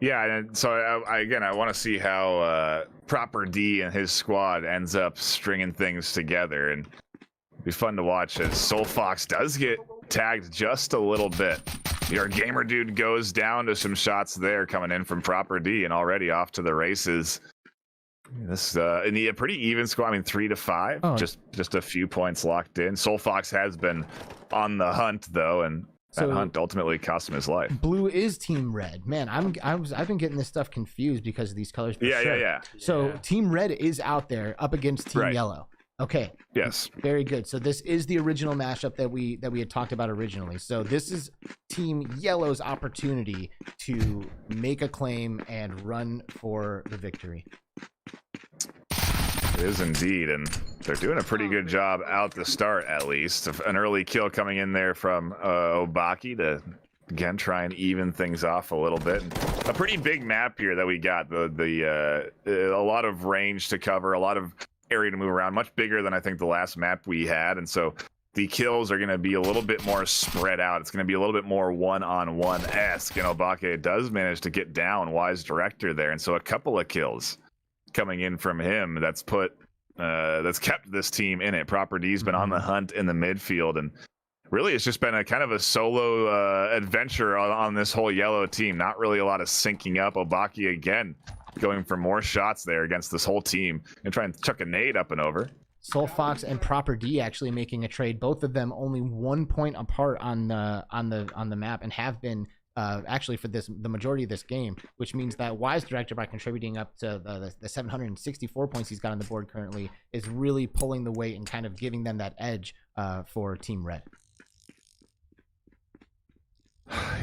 Yeah, and so I want to see how Proper D and his squad ends up stringing things together, and it'd be fun to watch as Soulfox does get tagged just a little bit. Your GamerDude goes down to some shots there coming in from Proper D, and already off to the races. This in the pretty even squad. I mean, 3-5, just a few points locked in. Soulfox has been on the hunt though, and that hunt ultimately cost him his life. Blue is team red. Man, I've been getting this stuff confused because of these colors. Yeah. So team red is out there up against team yellow. Okay. Yes. Very good. So this is the original mashup that we had talked about originally. So this is Team Yellow's opportunity to make a claim and run for the victory. It is indeed, and they're doing a pretty good job out the start, at least. An early kill coming in there from Obake to, again, try and even things off a little bit. A pretty big map here that we got. A lot of range to cover, a lot of area to move around, much bigger than I think the last map we had, and so the kills are going to be a little bit more spread out. It's going to be a little bit more one-on-one-esque, and Obake does manage to get down Wise Director there, and so a couple of kills coming in from him that's kept this team in it. Proper D's been on the hunt in the midfield, and really it's just been a kind of a solo adventure on this whole Yellow team. Not really a lot of syncing up. Obake again going for more shots there against this whole team and try and chuck a nade up and over. Soulfox and Proper D actually making a trade. Both of them only 1 point apart on the map, and have been actually for the majority of this game, which means that Wise Director, by contributing up to the 764 points he's got on the board currently, is really pulling the weight and kind of giving them that edge for Team Red.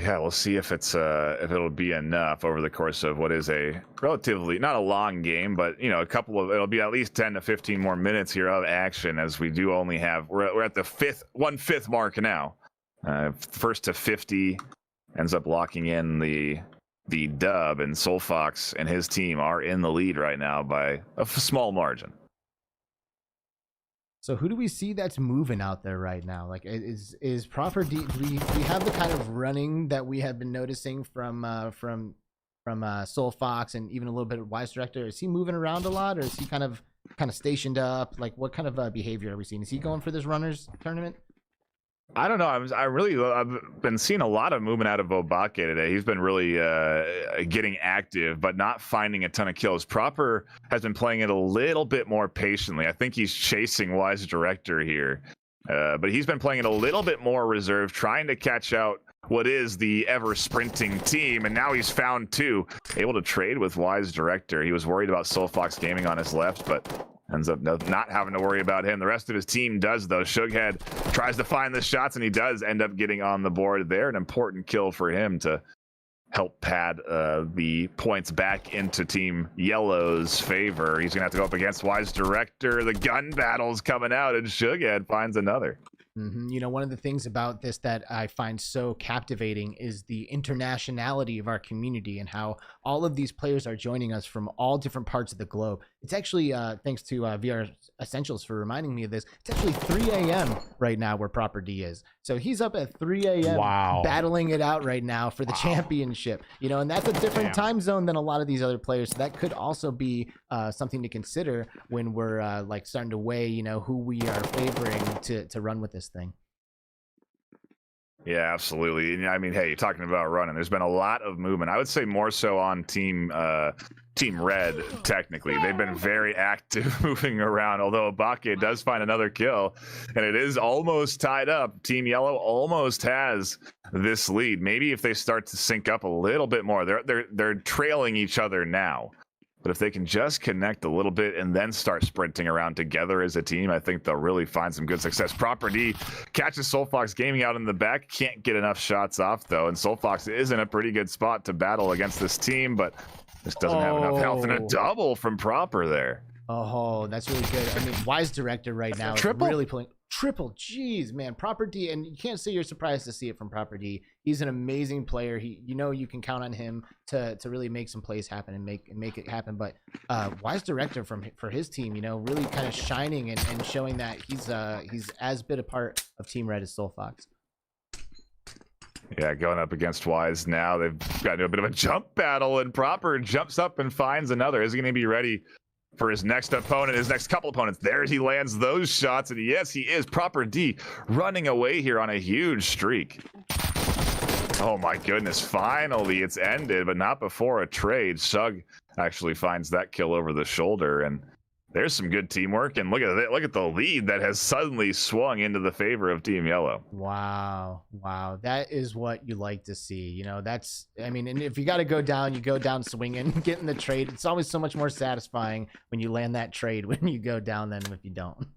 Yeah, we'll see if it'll be enough over the course of what is a relatively, not a long game, but you know, it'll be at least 10 to 15 more minutes here of action, as we do only have, we're at the 1/5 mark now. First to 50 ends up locking in the dub, and Soulfox and his team are in the lead right now by a small margin. So who do we see that's moving out there right now? Like, is Proper D? Do we have the kind of running that we have been noticing from Soulfox and even a little bit of Wise Director? Is he moving around a lot, or is he kind of stationed up? Like, what kind of behavior are we seeing? Is he going for this runners tournament? I don't know. I've been seeing a lot of movement out of Obake today. He's been really getting active, but not finding a ton of kills. Proper has been playing it a little bit more patiently. I think he's chasing Wise Director here, but he's been playing it a little bit more reserved, trying to catch out what is the ever sprinting team, and now he's found two, able to trade with Wise Director. He was worried about Soulfox Gaming on his left, but ends up not having to worry about him. The rest of his team does, though. Shugghead tries to find the shots, and he does end up getting on the board there. An important kill for him to help pad the points back into Team Yellow's favor. He's going to have to go up against Wise Director. The gun battle's coming out, and Shugghead finds another. You know, one of the things about this that I find so captivating is the internationality of our community and how all of these players are joining us from all different parts of the globe. It's actually, thanks to VR Essentials for reminding me of this, it's actually 3 a.m. right now where Proper D is. So he's up at 3 a.m. battling it out right now for the championship. You know, and that's a different time zone than a lot of these other players. So that could also be something to consider when we're like starting to weigh, you know, who we are favoring to run with this thing. Yeah, absolutely. And I mean, hey, you're talking about running. There's been a lot of movement. I would say more so on Team Red, technically. They've been very active moving around, although Obake does find another kill, and it is almost tied up. Team Yellow almost has this lead. Maybe if they start to sync up a little bit more. They're trailing each other now. But if they can just connect a little bit and then start sprinting around together as a team, I think they'll really find some good success. Proper D catches Soulfox Gaming out in the back. Can't get enough shots off, though. And Soulfox is in a pretty good spot to battle against this team, but just doesn't have enough health. And a double from Proper there. Oh, that's really good. I mean, Wise Director right now is really pulling. Triple, jeez, man. Proper D, and you can't say you're surprised to see it from Proper D. He's an amazing player. You know, you can count on him to really make some plays happen and make it happen. But Wise Director for his team, you know, really kind of shining and showing that he's as big a part of Team Red as Soulfox. Yeah, going up against Wise now. They've got to do a bit of a jump battle, and Proper jumps up and finds another. Is he going to be ready for his next opponent, his next couple opponents? There he lands those shots, and yes, he is. Proper D running away here on a huge streak. Oh my goodness, finally it's ended, but not before a trade. Shug actually finds that kill over the shoulder, and There's some good teamwork, and look at it. Look at the lead that has suddenly swung into the favor of Team Yellow. Wow, that is what you like to see. You know, that's, I mean, and if you got to go down, you go down swinging, getting the trade. It's always so much more satisfying when you land that trade when you go down than if you don't.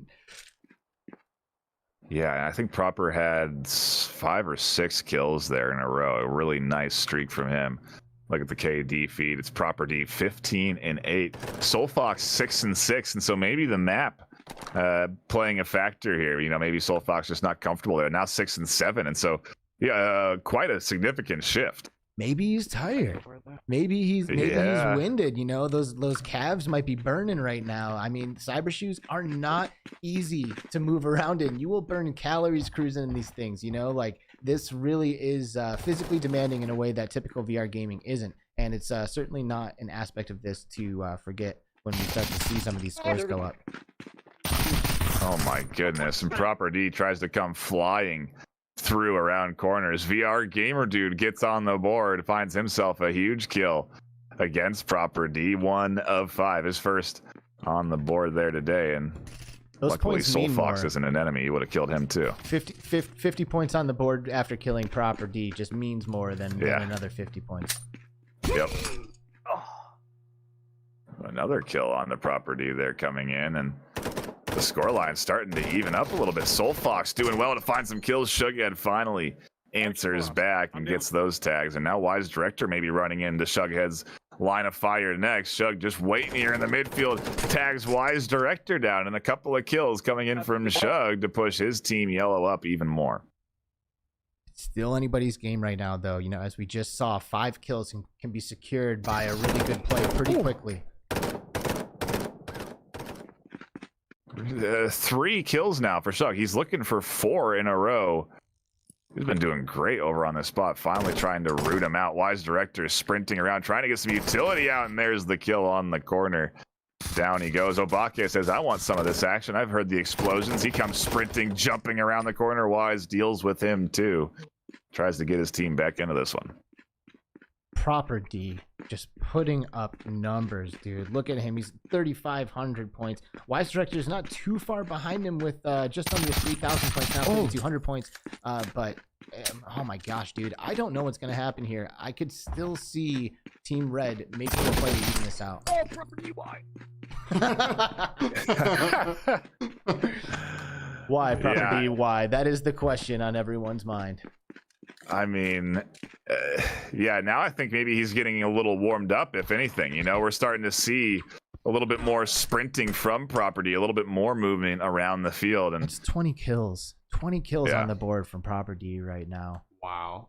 Yeah, I think Proper had 5 or 6 kills there in a row. A really nice streak from him. Look at the KD feed. It's Proper D 15 and 8. Soulfox 6 and 6, and so maybe the map playing a factor here. You know, maybe Soulfox just not comfortable there. Now 6 and 7, and so yeah, quite a significant shift. Maybe he's tired. Maybe he's winded. You know, those calves might be burning right now. I mean, Cybershoes are not easy to move around in. You will burn calories cruising in these things. You know, like this really is physically demanding in a way that typical VR gaming isn't, and it's certainly not an aspect of this to forget when we start to see some of these scores go up. Oh my goodness! And Proper D tries to come flying through around corners. VRGamerDude gets on the board, finds himself a huge kill against Proper D. 1 of 5, his first on the board there today, and those luckily points mean Soulfox more. isn't an enemy. He would have killed him too. 50 points on the board after killing Proper D just means more than another 50 points. Yep. Another kill on the Proper D there coming in, and the scoreline starting to even up a little bit. Soulfox doing well to find some kills. Shugghead finally answers back and gets those tags. And now Wise Director may be running into Shugghead's line of fire next. Shug just waiting here in the midfield. Tags Wise Director down, and a couple of kills coming in from Shug to push his Team Yellow up even more. It's still anybody's game right now, though. You know, as we just saw, 5 kills can be secured by a really good play pretty quickly. 3 kills now for Shug. He's looking for 4 in a row. He's been doing great over on this spot, finally trying to root him out. Wise Director sprinting around, trying to get some utility out, and there's the kill on the corner. Down he goes. Obake says, I want some of this action. I've heard the explosions. He comes sprinting, jumping around the corner. Wise deals with him too. Tries to get his team back into this one. Proper D just putting up numbers, dude. Look at him. He's 3,500 points. Wise Director is not too far behind him with just under 3,000 points now, 3,200 points. But oh my gosh, dude. I don't know what's going to happen here. I could still see Team Red making a play to even this out. Oh, Proper D, why? Why, Proper D, why? That is the question on everyone's mind. I mean, yeah, now I think maybe he's getting a little warmed up, if anything. You know, we're starting to see a little bit more sprinting from Proper D, a little bit more movement around the field. And it's 20 kills. 20 kills on the board from Proper D right now. Wow.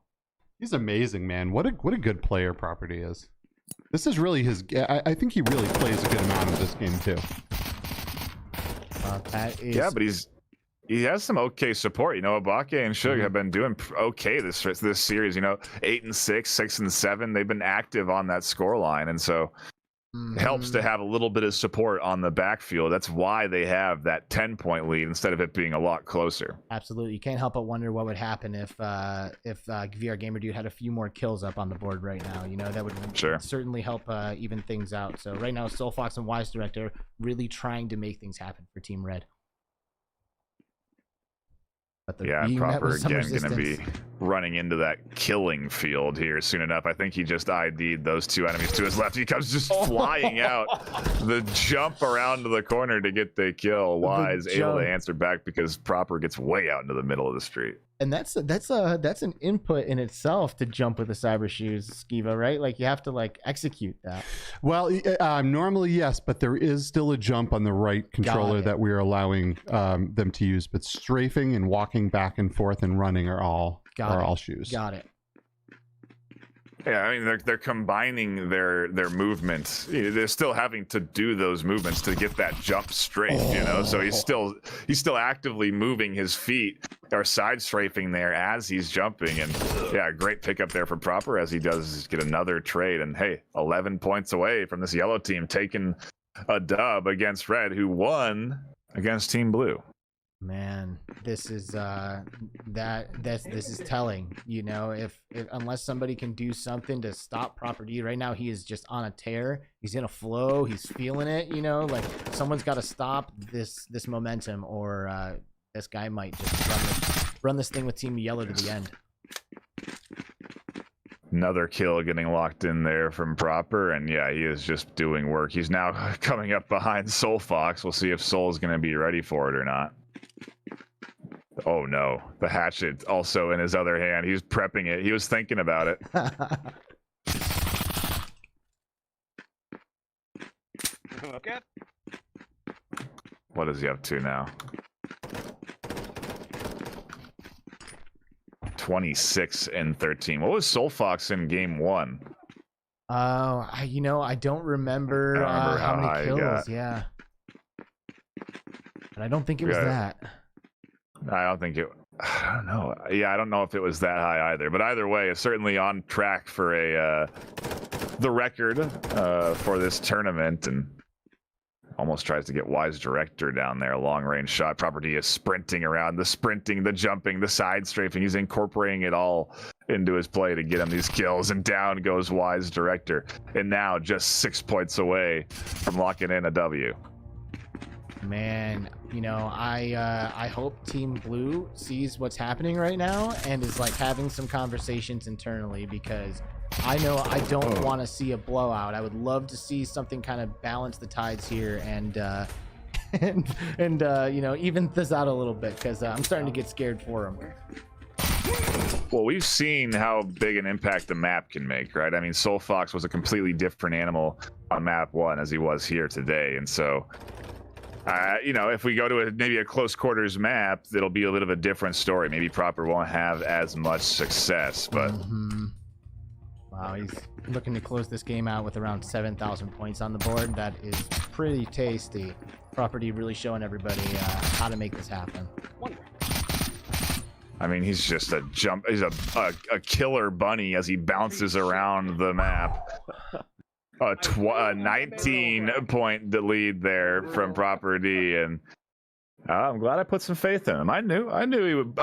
He's amazing, man. What a good player Proper D is. This is really his... I think he really plays a good amount of this game, too. That is... Yeah, but he has some okay support. You know, Obake and Shug have been doing okay this series. You know, 8 and 6, 6 and 7. They've been active on that score line, and so it helps to have a little bit of support on the backfield. That's why they have that 10-point lead instead of it being a lot closer. Absolutely, you can't help but wonder what would happen if VRGamerDude had a few more kills up on the board right now. You know, that would certainly help even things out. So right now, Soulfox and Wise Director really trying to make things happen for Team Red. Yeah, and Proper again going to be running into that killing field here soon enough. I think he just ID'd those 2 enemies to his left. He comes just flying out. The jump around to the corner to get the kill. Wise able to answer back because Proper gets way out into the middle of the street. And that's an input in itself to jump with the Cybershoes, Skiva, right? Like you have to like execute that. Well, normally yes, but there is still a jump on the right controller that we are allowing them to use. But strafing and walking back and forth and running are all shoes. Got it. Yeah, I mean they're combining their movements. They're still having to do those movements to get that jump straight, you know. So he's still actively moving his feet or side strafing there as he's jumping. And yeah, great pickup there for Proper as he does get another trade. And hey, 11 points away from this yellow team taking a dub against Red, who won against Team Blue. Man, this is this is telling. You know, if unless somebody can do something to stop Proper D right now, he is just on a tear. He's in a flow. He's feeling it. You know, like someone's got to stop this momentum, or this guy might just run this thing with Team Yellow to the end. Another kill getting locked in there from Proper, and yeah, he is just doing work. He's now coming up behind Soulfox. We'll see if Soul's going to be ready for it or not. Oh no, the hatchet also in his other hand. He's prepping it. He was thinking about it. Okay. What is he up to now? 26 and 13. What was Soulfox in game 1? You know, I don't remember, how many kills. Yeah, but I don't think it was that. I don't think it. I don't know. Yeah, I don't know if it was that high either. But either way, it's certainly on track for the record for this tournament, and almost tries to get Wise Director down there. Long range shot. Property is sprinting around. The sprinting, the jumping, the side strafing. He's incorporating it all into his play to get him these kills. And down goes Wise Director. And now just 6 points away from locking in a W. Man, you know, I hope Team Blue sees what's happening right now and is like having some conversations internally, because I know I don't want to see a blowout. I would love to see something kind of balance the tides here and you know, even this out a little bit, because I'm starting to get scared for him. Well, we've seen how big an impact the map can make, right? I mean, Soulfox was a completely different animal on map 1 as he was here today, and so you know, if we go to maybe a close quarters map, it'll be a bit of a different story. Maybe Proper won't have as much success, but wow, he's looking to close this game out with around 7,000 points on the board. That is pretty tasty. Property really showing everybody how to make this happen. I mean, he's just he's a killer bunny as he bounces around the map. A 19-point lead there from Proper D, and I'm glad I put some faith in him. I knew he would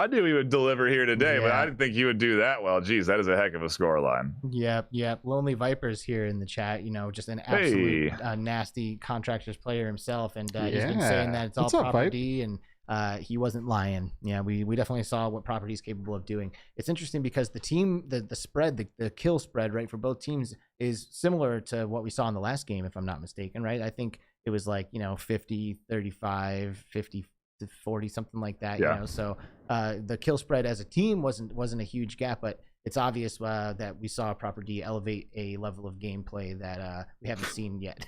deliver here today, but I didn't think he would do that well. Geez, that is a heck of a scoreline. Yep. Lonely Vipers here in the chat. You know, just an absolute nasty Contractors player himself, and he's been saying that it's all Proper D, and he wasn't lying. Yeah, we definitely saw what Property is capable of doing. It's interesting because the team, the spread, the kill spread, right, for both teams is similar to what we saw in the last game, if I'm not mistaken, right? I think it was like, you know, 50-35, 50-40, something like that. Yeah. You know, so the kill spread as a team wasn't a huge gap, but it's obvious that we saw Property elevate a level of gameplay that we haven't seen yet.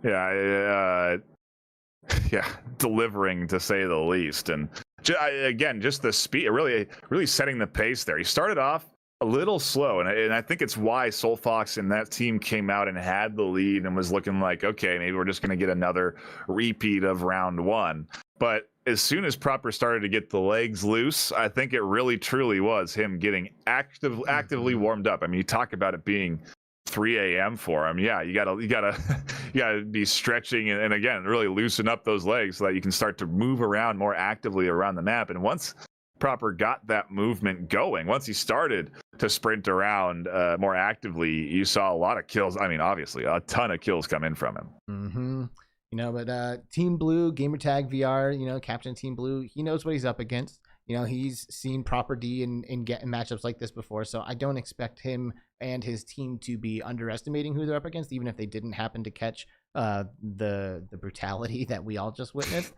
Yeah, delivering to say the least, and again, just the speed, really setting the pace there. He started off a little slow, and I think it's why Soulfox and that team came out and had the lead and was looking like, okay, maybe we're just going to get another repeat of round 1. But as soon as Proper started to get the legs loose, I think it really truly was him getting actively warmed up. I mean, you talk about it being 3 a.m. for him. Yeah, you gotta be stretching and again really loosen up those legs so that you can start to move around more actively around the map. And once Proper got that movement going, once he started to sprint around more actively, you saw a lot of kills. I mean, obviously a ton of kills come in from him. You know, but Team Blue, Gamertag VR, you know, Captain Team Blue, he knows what he's up against. You know, he's seen Proper D in matchups like this before, so I don't expect him and his team to be underestimating who they're up against, even if they didn't happen to catch the brutality that we all just witnessed.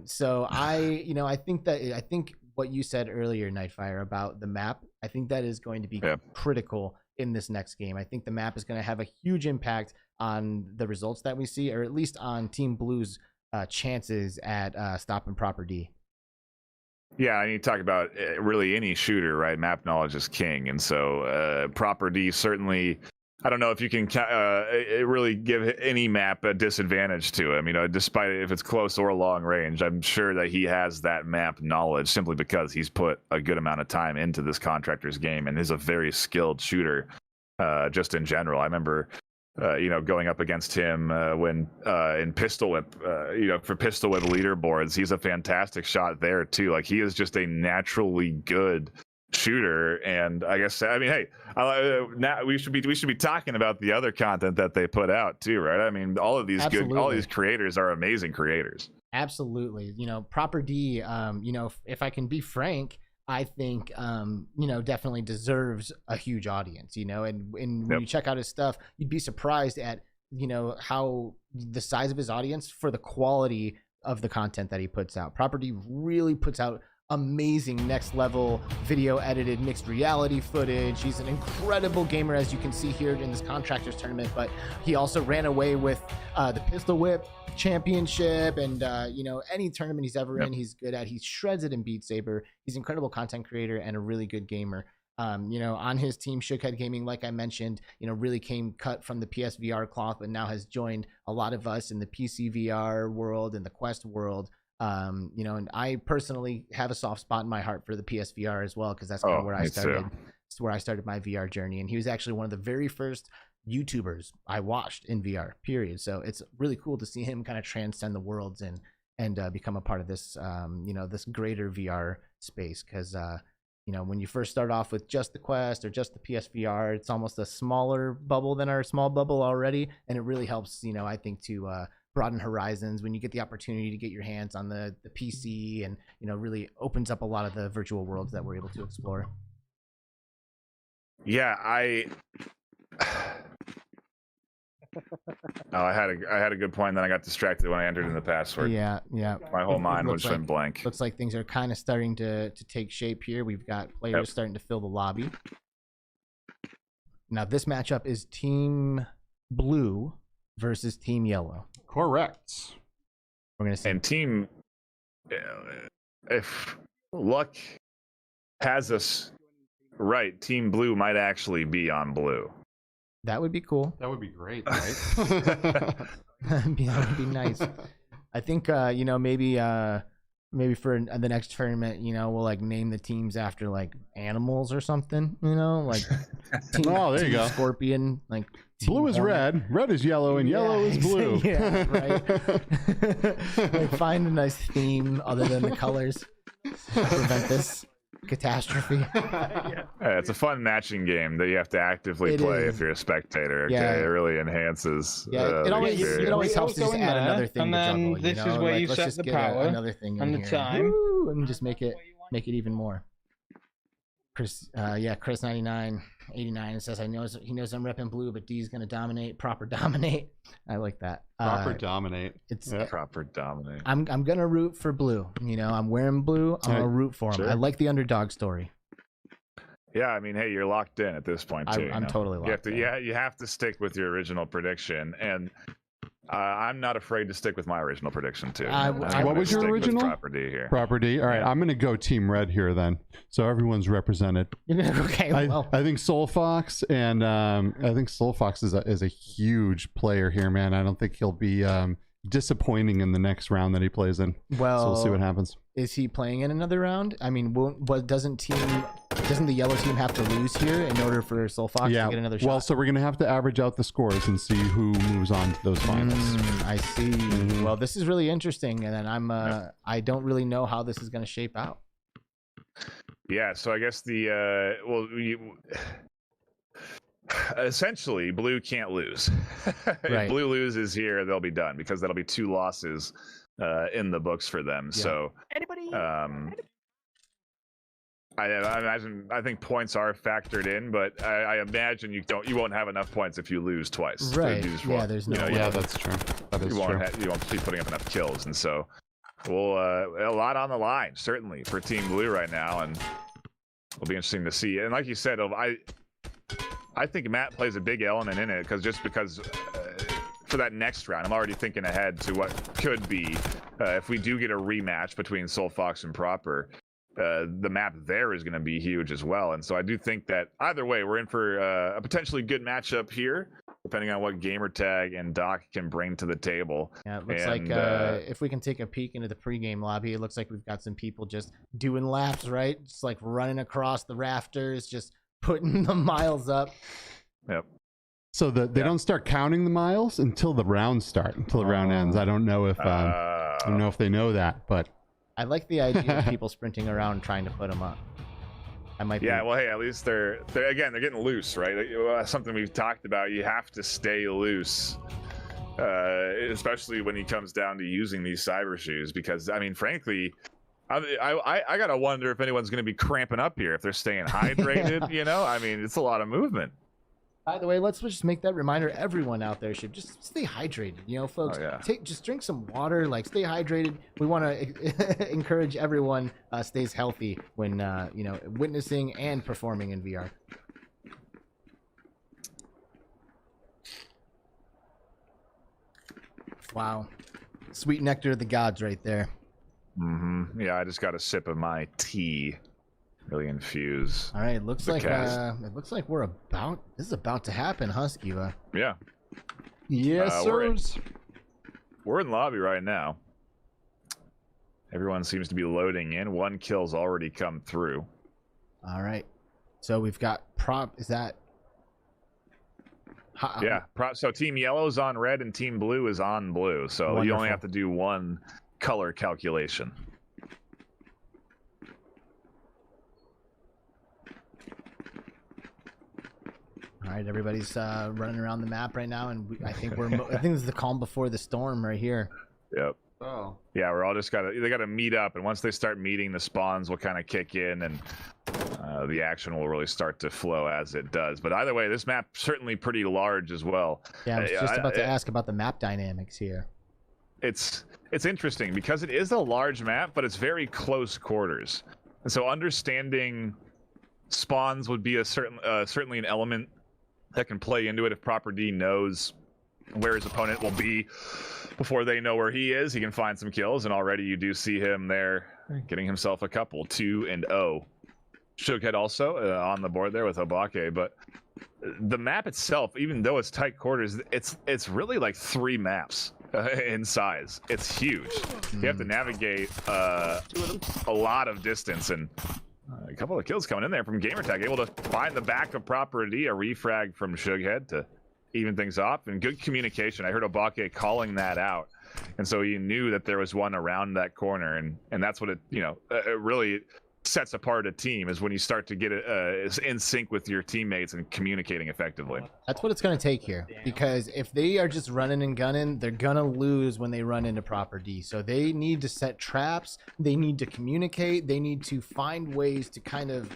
So I think what you said earlier, Nightfire, about the map, I think that is going to be critical in this next game. I think the map is going to have a huge impact on the results that we see, or at least on Team Blue's chances at stopping Proper D. Yeah, and you talk about really any shooter, right? Map knowledge is king, and so Proper D certainly. I don't know if you can really give any map a disadvantage to him. You know, despite if it's close or long range, I'm sure that he has that map knowledge simply because he's put a good amount of time into this Contractors game and is a very skilled shooter. Just in general, I remember going up against him when in pistol whip, for pistol whip leaderboards. He's a fantastic shot there too. Like, he is just a naturally good shooter. And I guess, I mean, hey, now we should be talking about the other content that they put out too, right? I mean, all of these all these creators are amazing creators. Absolutely. Proper D, if I can be frank, I think, definitely deserves a huge audience, and when you check out his stuff, you'd be surprised at, how the size of his audience for the quality of the content that he puts out. Proper D really puts out amazing next level video edited mixed reality footage. He's an incredible gamer, as you can see here in this Contractors tournament, but he also ran away with the pistol whip championship, and any tournament he's ever in, he's good at. He shreds it in Beat Saber. He's an incredible content creator and a really good gamer. On his team, Shugghead Gaming, like I mentioned, really came cut from the PSVR cloth, but now has joined a lot of us in the PC VR world and the Quest world. And I personally have a soft spot in my heart for the PSVR as well, because that's kind of where I started. It's where I started my VR journey, and he was actually one of the very first YouTubers I watched in VR, period. So it's really cool to see him kind of transcend the worlds and become a part of this, this greater VR space. Because, when you first start off with just the Quest or just the PSVR, it's almost a smaller bubble than our small bubble already. And it really helps, I think, to broaden horizons when you get the opportunity to get your hands on the PC, and, really opens up a lot of the virtual worlds that we're able to explore. Yeah, I had a good point, and then I got distracted when I entered in the password. Yeah. My whole mind was went blank. Looks like things are kind of starting to take shape here. We've got players starting to fill the lobby. Now this matchup is Team Blue versus Team Yellow. Correct. We're gonna see. And Team, if luck has us right, Team Blue might actually be on blue. That would be cool. That would be great, right? That would be nice. I think maybe for the next tournament, we'll like name the teams after like animals or something, like team, there you go. Scorpion, like blue is red, red is yellow, and yellow is blue. Yeah, right. Like find a nice theme other than the colors to prevent this catastrophe. It's a fun matching game that you have to actively play if you're a spectator. Okay, it really enhances. It always helps to just add another thing. And then to juggle, this is where you set the power another thing and the here. time, and just make it even more. Chris 9989 says he knows I'm repping blue, but D's gonna dominate. Proper dominate. I like that. Proper dominate. It's proper dominate. I'm gonna root for blue. I'm wearing blue. I'm gonna root for him. Sure. I like the underdog story. Yeah, I mean, hey, you're locked in at this point too. I'm totally locked in. You have to stick with your original prediction, and I'm not afraid to stick with my original prediction too. What was your original? Proper D here. Proper D. All right, I'm gonna go Team Red here then, so everyone's represented. Okay. Well, I think Soulfox, and I think Soulfox is a huge player here, man. I don't think he'll be disappointing in the next round that he plays in. Well, so we'll see what happens. Is he playing in another round? I mean, doesn't the yellow team have to lose here in order for Soulfox to get another shot? Well, so we're gonna have to average out the scores and see who moves on to those finals. I see. Well, this is really interesting, and then I don't really know how this is gonna shape out. Yeah, so I guess essentially blue can't lose. If blue loses here, they'll be done, because that'll be 2 losses in the books for them. Yeah. So I think points are factored in, but I imagine you won't have enough points if you lose twice. Right. Yeah, there's no way. Yeah, that's true. That is true. You won't be putting up enough kills, and so a lot on the line, certainly, for Team Blue right now, and it'll be interesting to see. And like you said, I think Matt plays a big element in it, because for that next round, I'm already thinking ahead to what could be if we do get a rematch between Soulfox and Proper. The map there is going to be huge as well, and so I do think that either way, we're in for a potentially good matchup here, depending on what Gamertag and Doc can bring to the table. Yeah, it looks like if we can take a peek into the pregame lobby, it looks like we've got some people just doing laps, right? Just like running across the rafters, just putting the miles up. Yep. So they don't start counting the miles until the round round ends. I don't know if they know that, but I like the idea of people sprinting around trying to put them up. I might be. Yeah, well, hey, at least they're getting loose, right? Something we've talked about. You have to stay loose, especially when it comes down to using these cyber shoes. Because I mean, frankly, I gotta wonder if anyone's going to be cramping up here if they're staying hydrated. You know, I mean, it's a lot of movement. By the way, let's just make that reminder. Everyone out there should just stay hydrated. You know, folks, just drink some water. Like, stay hydrated. We want to encourage everyone stays healthy when witnessing and performing in VR. Wow, sweet nectar of the gods, right there. Mm-hmm. Yeah, I just got a sip of my tea. Really infuse. All right, it looks like this is about to happen, huh, Skiva? Yeah. Yes, sirs. We're in lobby right now. Everyone seems to be loading in. One kill's already come through. All right. So we've got is that? Yeah. So Team Yellow's on red and Team Blue is on blue. So Wonderful. You only have to do one color calculation. All right, everybody's running around the map right now, and I think this is the calm before the storm right here. Yep. Oh. Yeah, we're all they gotta meet up, and once they start meeting, the spawns will kind of kick in, and the action will really start to flow as it does. But either way, this map certainly pretty large as well. Yeah, I was just about to ask about the map dynamics here. It's interesting because it is a large map, but it's very close quarters, and so understanding spawns would be certainly an element that can play into it. If Proper D knows where his opponent will be before they know where he is, he can find some kills, and already you do see him there getting himself a couple, 2-0. Shugghead also on the board there with Obake, but the map itself, even though it's tight quarters, it's really like 3 maps in size. It's huge. You have to navigate a lot of distance, and a couple of kills coming in there from Gamertag, able to find the back of Proper D, a refrag from Shugghead to even things off, and good communication. I heard Obake calling that out, and so he knew that there was one around that corner, and that's what it really sets apart a team, is when you start to get it in sync with your teammates and communicating effectively. That's what it's going to take here, because if they are just running and gunning, they're going to lose when they run into Proper D. So they need to set traps, they need to communicate, they need to find ways to kind of,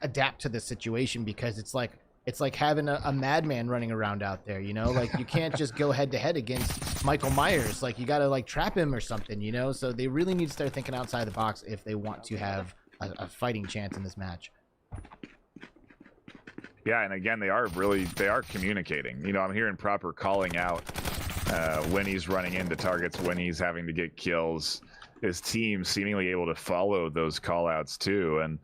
adapt to the situation, because it's like having a madman running around out there, like you can't just go head to head against Michael Myers. Like, you got to trap him or something, so they really need to start thinking outside the box if they want to have a fighting chance in this match. Yeah, and again, they are communicating. I'm hearing Proper calling out when he's running into targets, when he's having to get kills. His team seemingly able to follow those call outs too, and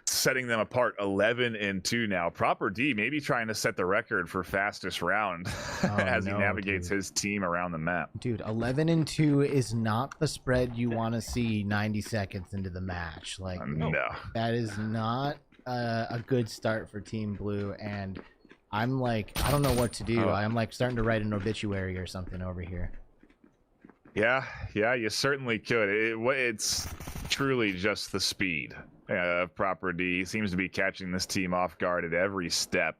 setting them apart. 11-2 now. Proper D maybe trying to set the record for fastest round as he navigates his team around the map. Dude, 11-2 is not the spread you want to see 90 seconds into the match. No, that is not a good start for Team Blue, and I'm I don't know what to do. I'm starting to write an obituary or something over here. Yeah, you certainly could. It's truly just the speed of Proper D. He seems to be catching this team off guard at every step,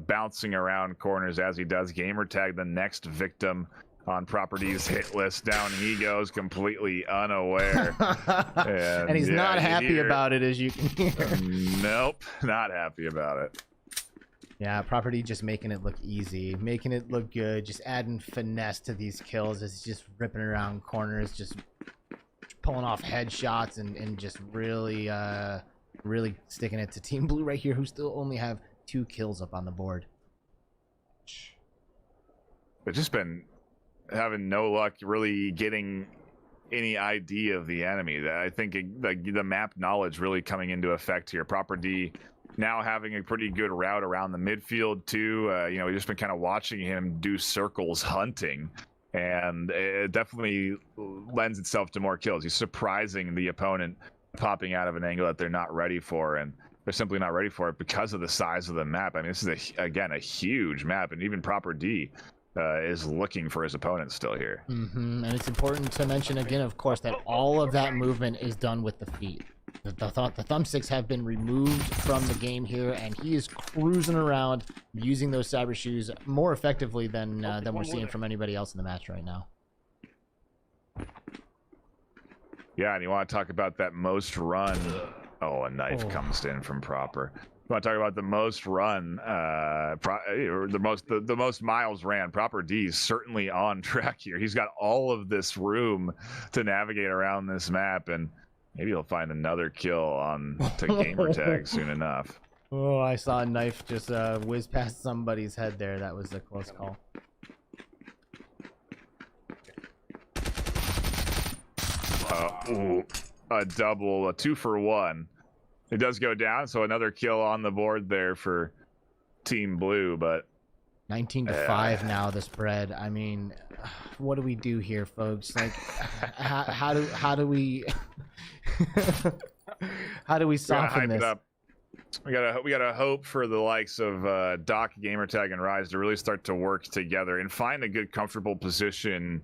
bouncing around corners as he does. Gamertag, the next victim on Proper D's hit list. Down he goes, completely unaware. And he's not happy about it, as you can hear. Nope, not happy about it. Yeah, Proper D just making it look easy, making it look good, just adding finesse to these kills as he's just ripping around corners, just pulling off headshots and just really sticking it to Team Blue right here, who still only have 2 kills up on the board. They've just been having no luck really getting any idea of the enemy. I think the map knowledge really coming into effect here. Proper D now having a pretty good route around the midfield too. We've just been kind of watching him do circles hunting, and it definitely lends itself to more kills. He's surprising the opponent, popping out of an angle that they're not ready for, and they're simply not ready for it because of the size of the map. I mean, this is again a huge map, and even Proper D is looking for his opponent still here. And it's important to mention again, of course, that all of that movement is done with the feet. The thumbsticks have been removed from the game here, and he is cruising around using those cyber shoes more effectively than we're seeing from anybody else in the match right now. Yeah, and you want to talk about that most run. Oh, a knife comes in from Proper. You want to talk about the most run, or the most miles ran. Proper D is certainly on track here. He's got all of this room to navigate around this map, and maybe he'll find another kill on to Gamertag soon enough. Oh, I saw a knife just whiz past somebody's head there. That was a close call. Ooh, a double, a 2-for-1. It does go down, so another kill on the board there for Team Blue, but 19-5 now, the spread. I mean, what do we do here, folks? Like, how do we how do we soften this? We gotta hope for the likes of Doc, Gamertag, and Rhys to really start to work together and find a good, comfortable position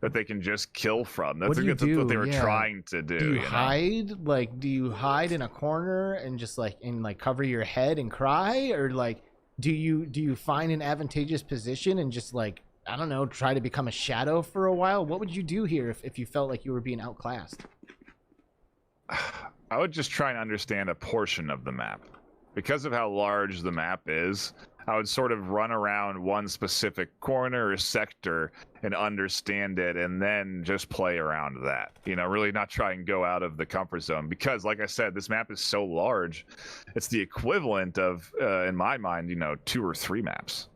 that they can just kill from. That's what they were trying to do. Do you hide? Like, do you hide in a corner and just like cover your head and cry, or like do you find an advantageous position and just like, I don't know, try to become a shadow for a while? What would you do here if you felt like you were being outclassed? I would just try and understand a portion of the map. Because of how large the map is, I would sort of run around one specific corner or sector and understand it, and then just play around that. You know, really not try and go out of the comfort zone. Because, like I said, this map is so large, it's the equivalent of, in my mind, 2 or 3 maps.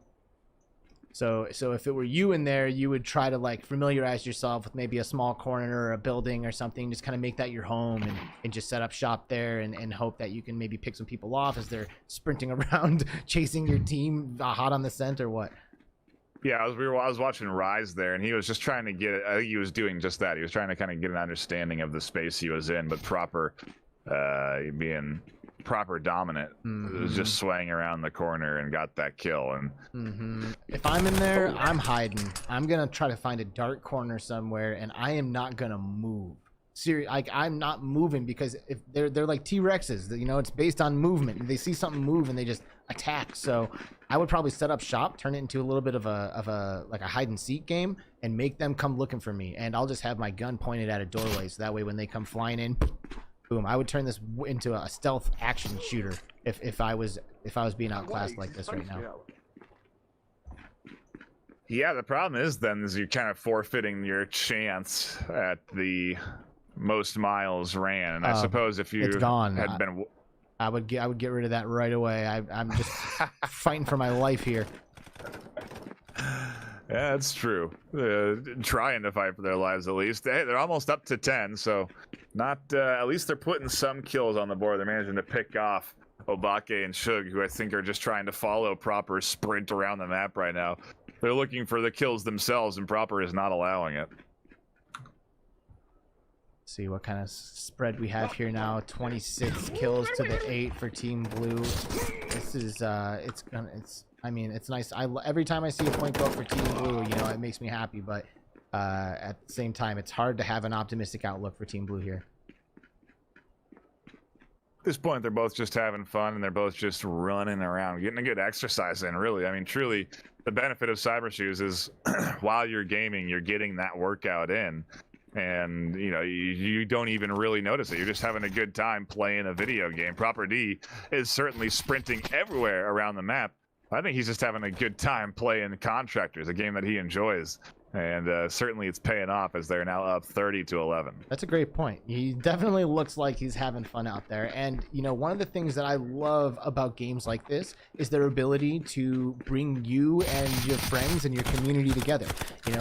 So if it were you in there, you would try to like familiarize yourself with maybe a small corner or a building or something, just kind of make that your home and just set up shop there and hope that you can maybe pick some people off as they're sprinting around chasing your team hot on the scent, or what? Yeah, I was watching Rhys there, and he was just trying to get, I think he was doing just that. He was trying to kind of get an understanding of the space he was in, but Proper, being Proper dominant, was just swaying around the corner and got that kill. And if I'm in there, I'm hiding. I'm gonna try to find a dark corner somewhere, and I am not gonna move. Like, I'm not moving, because if they're like T-Rexes, it's based on movement. They see something move and they just attack. So I would probably set up shop, turn it into a little bit of a hide and seek game, and make them come looking for me. And I'll just have my gun pointed at a doorway, so that way when they come flying in, boom. I would turn this into a stealth action shooter if I was being outclassed like this right now. Yeah, the problem is you're kind of forfeiting your chance at the most miles ran. And I suppose if you it's gone. had been, I would get rid of that right away. I'm just fighting for my life here. Yeah, that's true. Trying to fight for their lives, at least. Hey, they're almost up to 10, so not. At least they're putting some kills on the board. They're managing to pick off Obake and Shug, who I think are just trying to follow Proper sprint around the map right now. They're looking for the kills themselves, and Proper is not allowing it. See what kind of spread we have here now. 26 kills to the 8 for Team Blue. This is I mean, it's nice. Every time I see a point go for Team Blue, it makes me happy. But at the same time, it's hard to have an optimistic outlook for Team Blue here. At this point, they're both just having fun, and they're both just running around, getting a good exercise in, really. I mean, truly, the benefit of Cybershoes is while you're gaming, you're getting that workout in. And, you don't even really notice it. You're just having a good time playing a video game. Proper D is certainly sprinting everywhere around the map. I think he's just having a good time playing Contractors, a game that he enjoys. And certainly it's paying off, as they're now up 30-11. That's a great point. He definitely looks like he's having fun out there. And, one of the things that I love about games like this is their ability to bring you and your friends and your community together.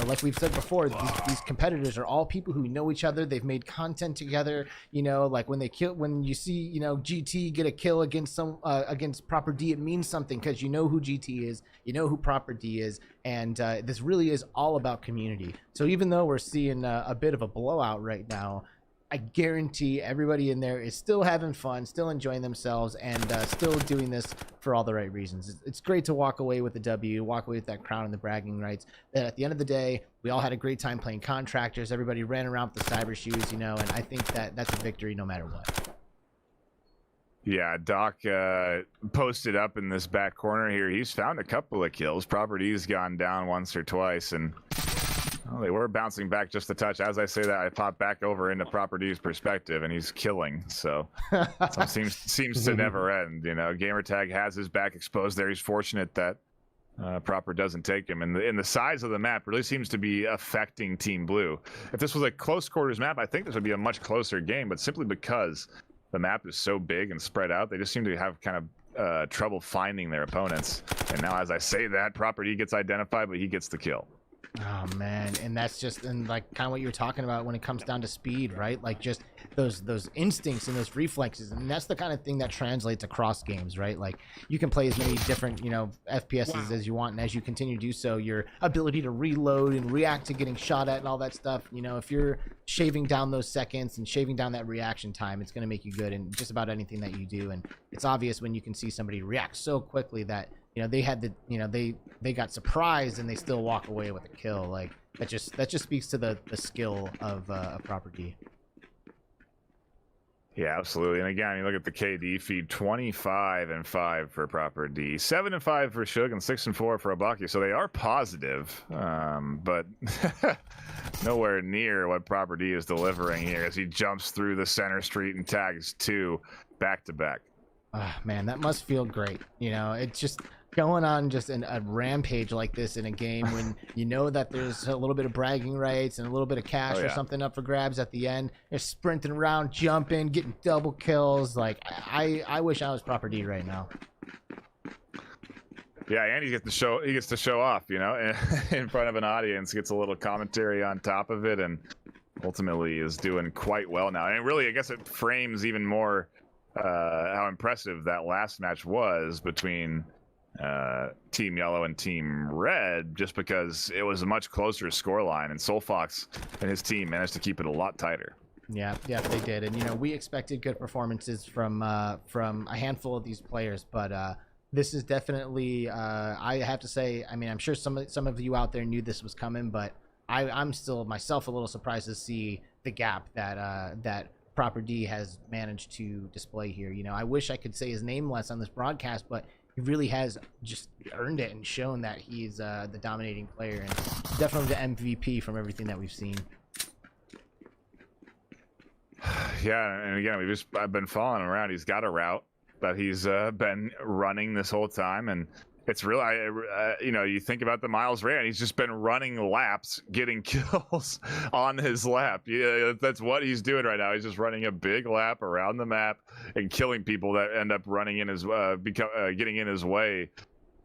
Like we've said before, these competitors are all people who know each other. They've made content together. Like when you see, GT get a kill against against Proper D, it means something, because you know who GT is, you know who Proper D is. And this really is all about community. So even though we're seeing a bit of a blowout right now, I guarantee everybody in there is still having fun, still enjoying themselves, and still doing this for all the right reasons. It's great to walk away with the W, walk away with that crown and the bragging rights. That at the end of the day, we all had a great time playing Contractors. Everybody ran around with the Cybershoes, you know, and I think that that's a victory no matter what. Yeah, Doc posted up in this back corner here. He's found a couple of kills. Property's gone down once or twice, and well, they were bouncing back just a touch. As I say that, I pop back over into Property's perspective, and he's killing. So seems to never end. You know, Gamertag has his back exposed there. He's fortunate that Proper doesn't take him. And the size of the map really seems to be affecting Team Blue. If this was a close quarters map, I think this would be a much closer game. But simply because the map is so big and spread out, they just seem to have kind of trouble finding their opponents. And now, as I say that, Property gets identified, but he gets the kill. Oh man, and that's just like kind of what you were talking about when it comes down to speed, right? Like just those instincts and those reflexes, and that's the kind of thing that translates across games, right? Like you can play as many different, you know, FPSs as you want, and as you continue to do so, your ability to reload and react to getting shot at and all that stuff, you know, if you're shaving down those seconds and shaving down that reaction time, it's going to make you good in just about anything that you do. And it's obvious when you can see somebody react so quickly that, you know, they had the, you know, they got surprised and they still walk away with a kill. Like that just speaks to the skill of Proper D. Yeah, absolutely. And again, you look at the KD feed, 25-5 for Proper D, 7-5 for Shug, and 6-4 for Obake. So they are positive, but nowhere near what Proper D is delivering here as he jumps through the center street and tags 2 back to back. Man, that must feel great. You know, it's just going on just a rampage like this in a game when you know that there's a little bit of bragging rights and a little bit of cash or something up for grabs at the end. They're sprinting around, jumping, getting double kills. Like I wish I was Proper D right now. Yeah, and he gets to show off, you know, in front of an audience, gets a little commentary on top of it, and ultimately is doing quite well now. And really, I guess it frames even more how impressive that last match was between Team Yellow and Team Red, just because it was a much closer scoreline, and Soulfox and his team managed to keep it a lot tighter. Yeah, they did. And, you know, we expected good performances from a handful of these players, but this is definitely, I have to say, I mean, I'm sure some of you out there knew this was coming, but I'm still myself a little surprised to see the gap that Proper D has managed to display here. You know, I wish I could say his name less on this broadcast, but he really has just earned it and shown that he's the dominating player and definitely the MVP from everything that we've seen. Yeah, and again, I've been following him around. He's got a route that he's been running this whole time, and it's really, you know, you think about the miles ran, he's just been running laps, getting kills on his lap. Yeah, that's what he's doing right now. He's just running a big lap around the map and killing people that end up running in his, getting in his way.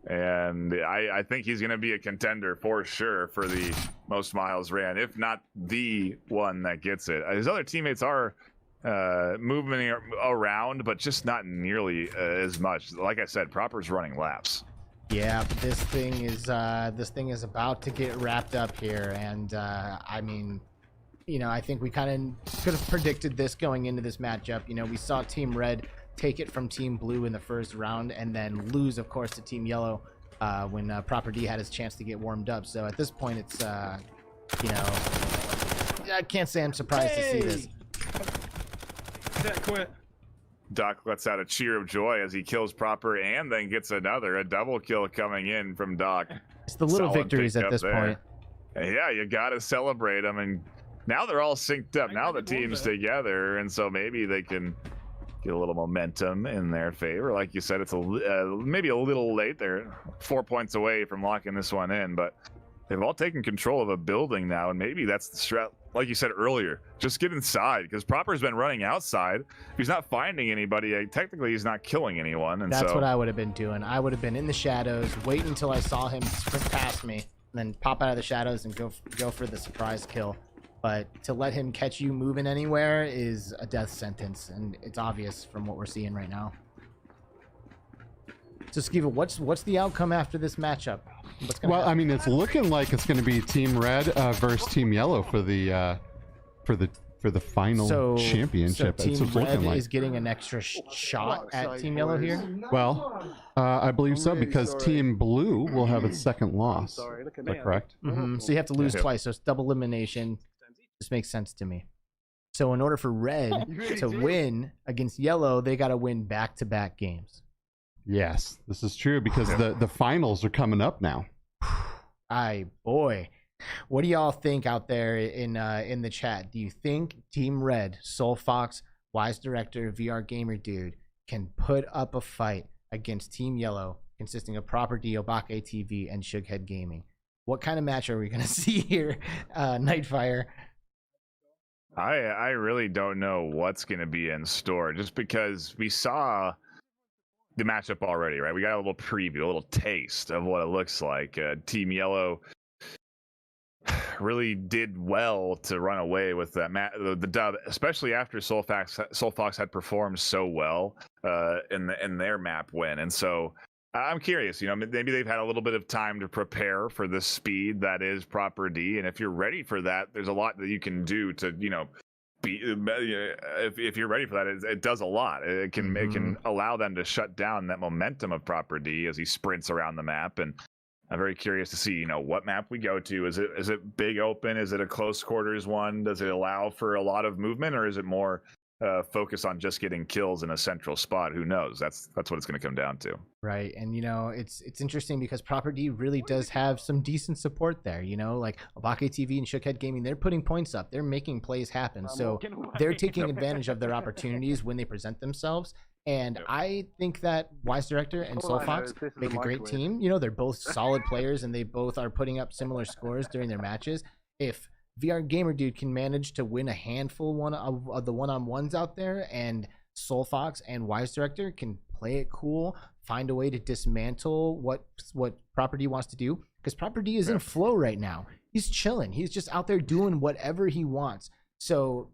And I think he's going to be a contender for sure for the most miles ran, if not the one that gets it. His other teammates are moving around, but just not nearly as much. Like I said, Proper's running laps. Yeah, this thing is about to get wrapped up here, and I mean, you know, I think we kind of could have predicted this going into this matchup. You know, we saw Team Red take it from Team Blue in the first round, and then lose, of course, to Team Yellow when Proper D had his chance to get warmed up. So at this point, it's you know, I can't say I'm surprised to see this. That quit. Doc lets out a cheer of joy as he kills Proper and then gets a double kill coming in from Doc. It's the little victories at this point. Yeah, you got to celebrate them. And now they're all synced up. Now the team's together. And so maybe they can get a little momentum in their favor. Like you said, it's maybe a little late. They're 4 points away from locking this one in. But they've all taken control of a building now. And maybe that's the strat. Like you said earlier, just get inside, because Proper's been running outside. If he's not finding anybody, technically he's not killing anyone. And that's what I would have been doing. I would have been in the shadows, wait until I saw him sprint past me, and then pop out of the shadows and go for the surprise kill. But to let him catch you moving anywhere is a death sentence, and it's obvious from what we're seeing right now. So Skiva, what's the outcome after this matchup? Well, I mean, it's looking like it's going to be Team Red versus Team Yellow for the for the final championship. So Team it's Red looking like is getting an extra shot at Team Yellow here. Well, I believe so because Team Blue will have its second loss. Is that correct? So you have to lose twice. So it's double elimination. This makes sense to me. So in order for Red to win against Yellow, they got to win back-to-back games. Yes, this is true because the finals are coming up now. Aye, boy. What do y'all think out there in the chat? Do you think Team Red, Soulfox, Wise Director, VRGamerDude can put up a fight against Team Yellow, consisting of Proper D, ObakeTV, and Shugghead Gaming? What kind of match are we going to see here, Nightfire? I really don't know what's going to be in store, just because we saw the matchup already, right? We got a little preview, a little taste of what it looks like. Team Yellow really did well to run away with that the dub, especially after Soulfox had performed so well in their map win. And so I'm curious, maybe they've had a little bit of time to prepare for the speed that is Proper D, and if you're ready for that, there's a lot that you can do to if you're ready for that, it does a lot. It can allow them to shut down that momentum of Proper D as he sprints around the map. And I'm very curious to see, what map we go to. Is it big open? Is it a close quarters one? Does it allow for a lot of movement, or is it more focus on just getting kills in a central spot? Who knows? That's what it's going to come down to. Right. And it's interesting because Proper D really does have some decent support there. Like ObakeTV and Shugghead Gaming, they're putting points up, they're making plays happen, so they're taking advantage of their opportunities when they present themselves. And I think that Wise Director and Soulfox make a great team. They're both solid players and they both are putting up similar scores during their matches. If VRGamerDude can manage to win a handful of the one-on-ones out there, and Soulfox and Wise Director can play it cool, find a way to dismantle what Proper D wants to do, because Proper D is in flow right now. He's chilling. He's just out there doing whatever he wants. So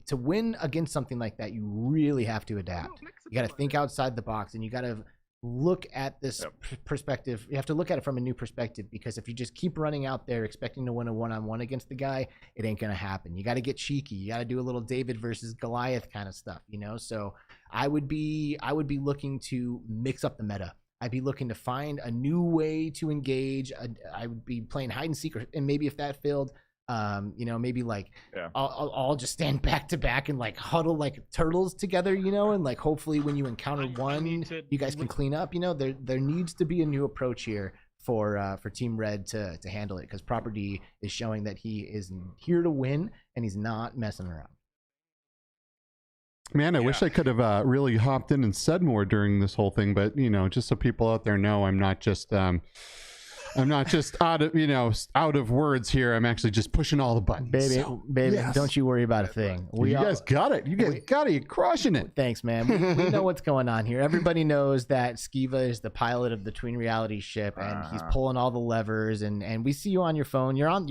to win against something like that, you really have to adapt. You got to think outside the box, and you got to look at this perspective. You have to look at it from a new perspective, because if you just keep running out there expecting to win a one-on-one against the guy, it ain't gonna happen. You got to get cheeky. You got to do a little David versus Goliath kind of stuff, So I would be looking to mix up the meta. I'd be looking to find a new way to engage. I would be playing hide and seek, and maybe if that failed, maybe I'll just stand back to back and huddle like turtles together, and hopefully when you encounter one, you guys can clean up. There needs to be a new approach here for Team Red to handle it, because Proper D is showing that he is here to win and he's not messing around. Man, I wish I could have really hopped in and said more during this whole thing, but just so people out there know, I'm not just out of words here. I'm actually just pushing all the buttons. Baby, yes. Don't you worry about a thing. You guys got it. You guys got it. You're crushing it. Thanks, man. We know what's going on here. Everybody knows that Skiva is the pilot of the Twin Reality ship, and he's pulling all the levers. And we see you on your phone. You're on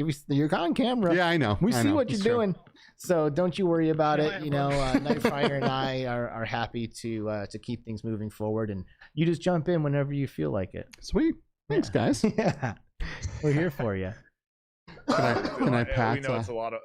camera. Yeah, I know. We see what you're doing. So don't you worry about it. Nightfire and I are happy to keep things moving forward, and you just jump in whenever you feel like it. Sweet. Thanks, guys. Yeah, we're here for you. Can I pat? We know it's a lot of.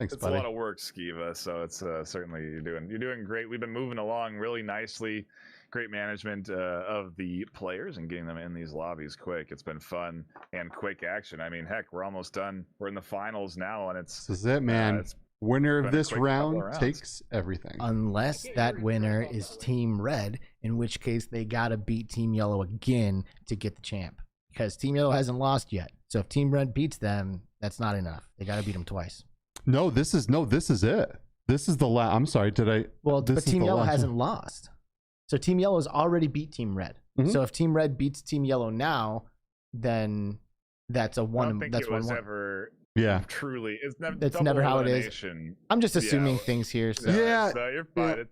Thanks, it's buddy. a lot of work, Skiva. So it's certainly you're doing great. We've been moving along really nicely. Great management of the players and getting them in these lobbies quick. It's been fun and quick action. I mean, heck, we're almost done. We're in the finals now, and this is it, man. Winner of this round takes everything. Unless that winner is Team Red, in which case they gotta beat Team Yellow again to get the champ, because Team Yellow hasn't lost yet. So if Team Red beats them, that's not enough. They gotta beat them twice. No, this is it. This is the last. I'm sorry, did I? Well, but Team Yellow hasn't lost. So Team Yellow has already beat Team Red. So if Team Red beats Team Yellow now, then that's a one. That's one. Yeah, truly, that's never how it is. I'm just assuming things here. So. Yeah, so you're fine.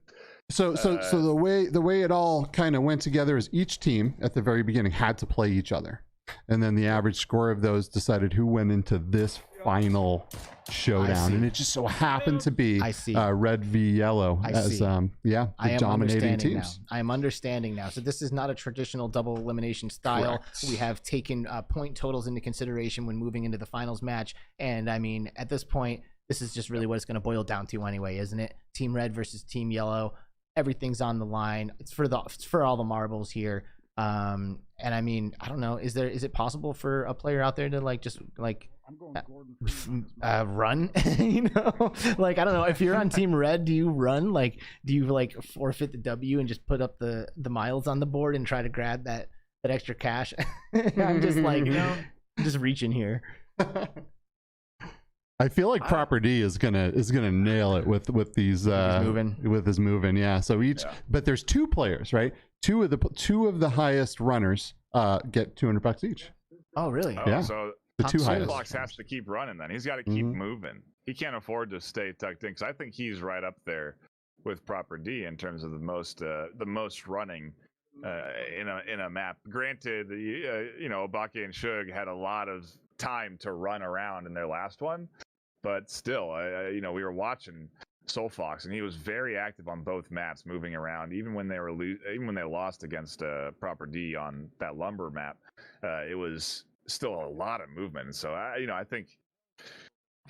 So the way it all kind of went together is each team at the very beginning had to play each other, and then the average score of those decided who went into this final showdown, and it just so happened to be Red v Yellow as the dominating teams. I am understanding now. So this is not a traditional double elimination style. Correct. We have taken point totals into consideration when moving into the finals match, and I mean at this point, this is just really what it's going to boil down to anyway, isn't it? Team Red versus Team Yellow. Everything's on the line. It's for all the marbles here. And I mean, I don't know. Is it possible for a player out there to run? You know, like, I don't know. If you're on Team Red, do you run? Like, do you like forfeit the W and just put up the miles on the board and try to grab that extra cash? I'm just like, I'm just reaching here. I feel like Proper D is gonna nail it with these with his moving. Yeah. So but there's 2 players, right? Two of the highest runners get $200 each. Oh, really? Oh, yeah. So the 2 highest. Soulfox has to keep running. Then he's got to keep moving. He can't afford to stay tucked in, because I think he's right up there with Proper D in terms of the most running in a map. Granted, Obake and Shug had a lot of time to run around in their last one. But still, we were watching Soulfox, and he was very active on both maps, moving around. Even when they lost against Proper D on that lumber map, it was still a lot of movement. So I think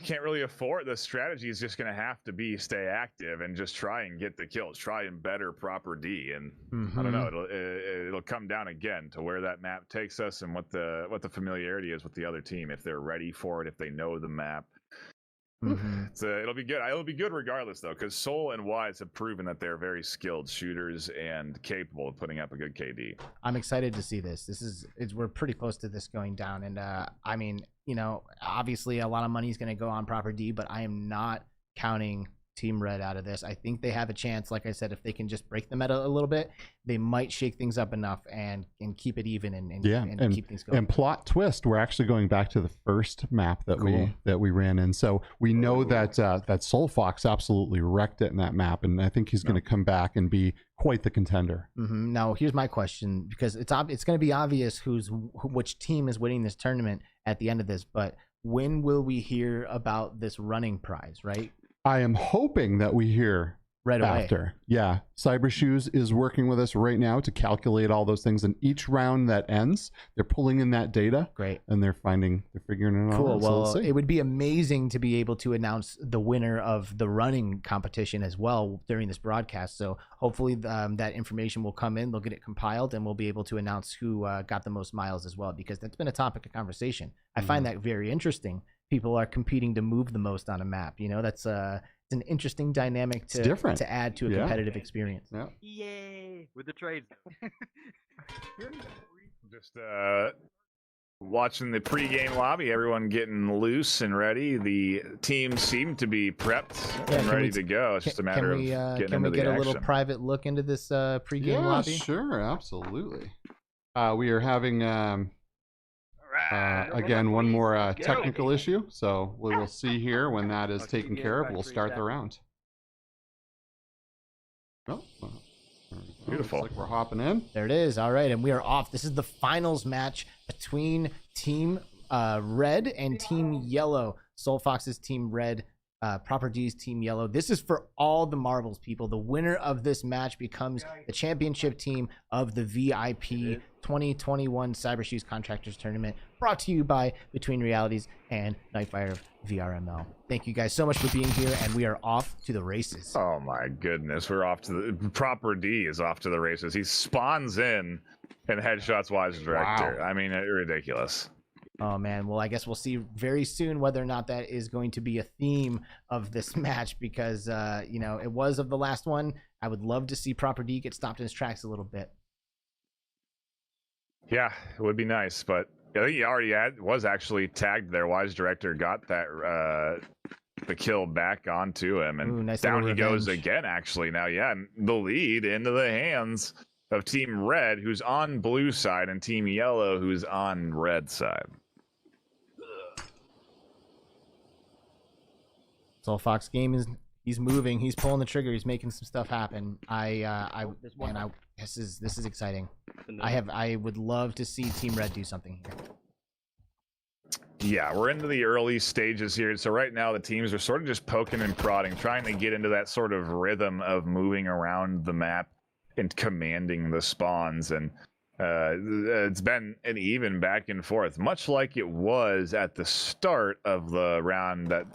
you can't really afford. The strategy is just going to have to be stay active and just try and get the kills, try and better Proper D. And I don't know, it'll come down again to where that map takes us and what the familiarity is with the other team, if they're ready for it, if they know the map. So it'll be good. It'll be good regardless, though, because Soul and Wise have proven that they're very skilled shooters and capable of putting up a good KD. I'm excited to see this. We're pretty close to this going down, and I mean, obviously a lot of money is going to go on Proper D, but I am not counting Team Red out of this. I think they have a chance. Like I said, if they can just break the meta a little bit, they might shake things up enough and keep it even and keep things going. And plot twist, we're actually going back to the first map that we ran in. So we know that Soulfox absolutely wrecked it in that map, and I think he's going to come back and be quite the contender. Now, here's my question, because it's going to be obvious which team is winning this tournament at the end of this, but when will we hear about this running prize, right? I am hoping that we hear right away. After. Yeah. Cybershoes is working with us right now to calculate all those things. And each round that ends, they're pulling in that data. Great. And they're figuring it out. Cool. Well, it would be amazing to be able to announce the winner of the running competition as well during this broadcast. So hopefully that information will come in. They'll get it compiled, and we'll be able to announce who got the most miles as well, because that's been a topic of conversation. I find that very interesting. People are competing to move the most on a map. That's it's an interesting dynamic to add to a competitive experience. Yeah. Yay! With the trades. Just watching the pregame lobby, everyone getting loose and ready. The teams seem to be prepped and ready to go. It's just a matter of getting into the action. Can we get a little private look into this pregame lobby? Sure, absolutely. We are having again one more technical issue, so we will see here when that is taken care of. We'll start the round. Beautiful. Looks like we're hopping in. There it is. All right, and we are off. This is the finals match between Team Red and Team Yellow. Soulfox's Team Red, Proper D's Team Yellow. This is for all the marbles, people. The winner of this match becomes the championship team of the VIP 2021 Cybershoes Contractors Tournament, brought to you by Between Realities and Nightfire VRML. Thank you guys so much for being here, and we are off to the races. Oh my goodness, we're off to the Proper D is off to the races. He spawns in and headshots Wise Director. Wow. I mean, ridiculous. Oh man, well I guess we'll see very soon whether or not that is going to be a theme of this match, because it was of the last one. I would love to see Proper D get stopped in his tracks a little bit. Yeah, it would be nice, but I think he already was actually tagged there. Wise Director got that the kill back onto him, and nice down he goes again. Actually, now the lead into the hands of Team Red, who's on blue side, and Team Yellow, who's on red side. Soulfox Gaming, he's moving, he's pulling the trigger, he's making some stuff happen. This is exciting. I would love to see Team Red do something here. Yeah, we're into the early stages here. So right now the teams are sort of just poking and prodding, trying to get into that sort of rhythm of moving around the map and commanding the spawns. And It's been an even back and forth, much like it was at the start of the round that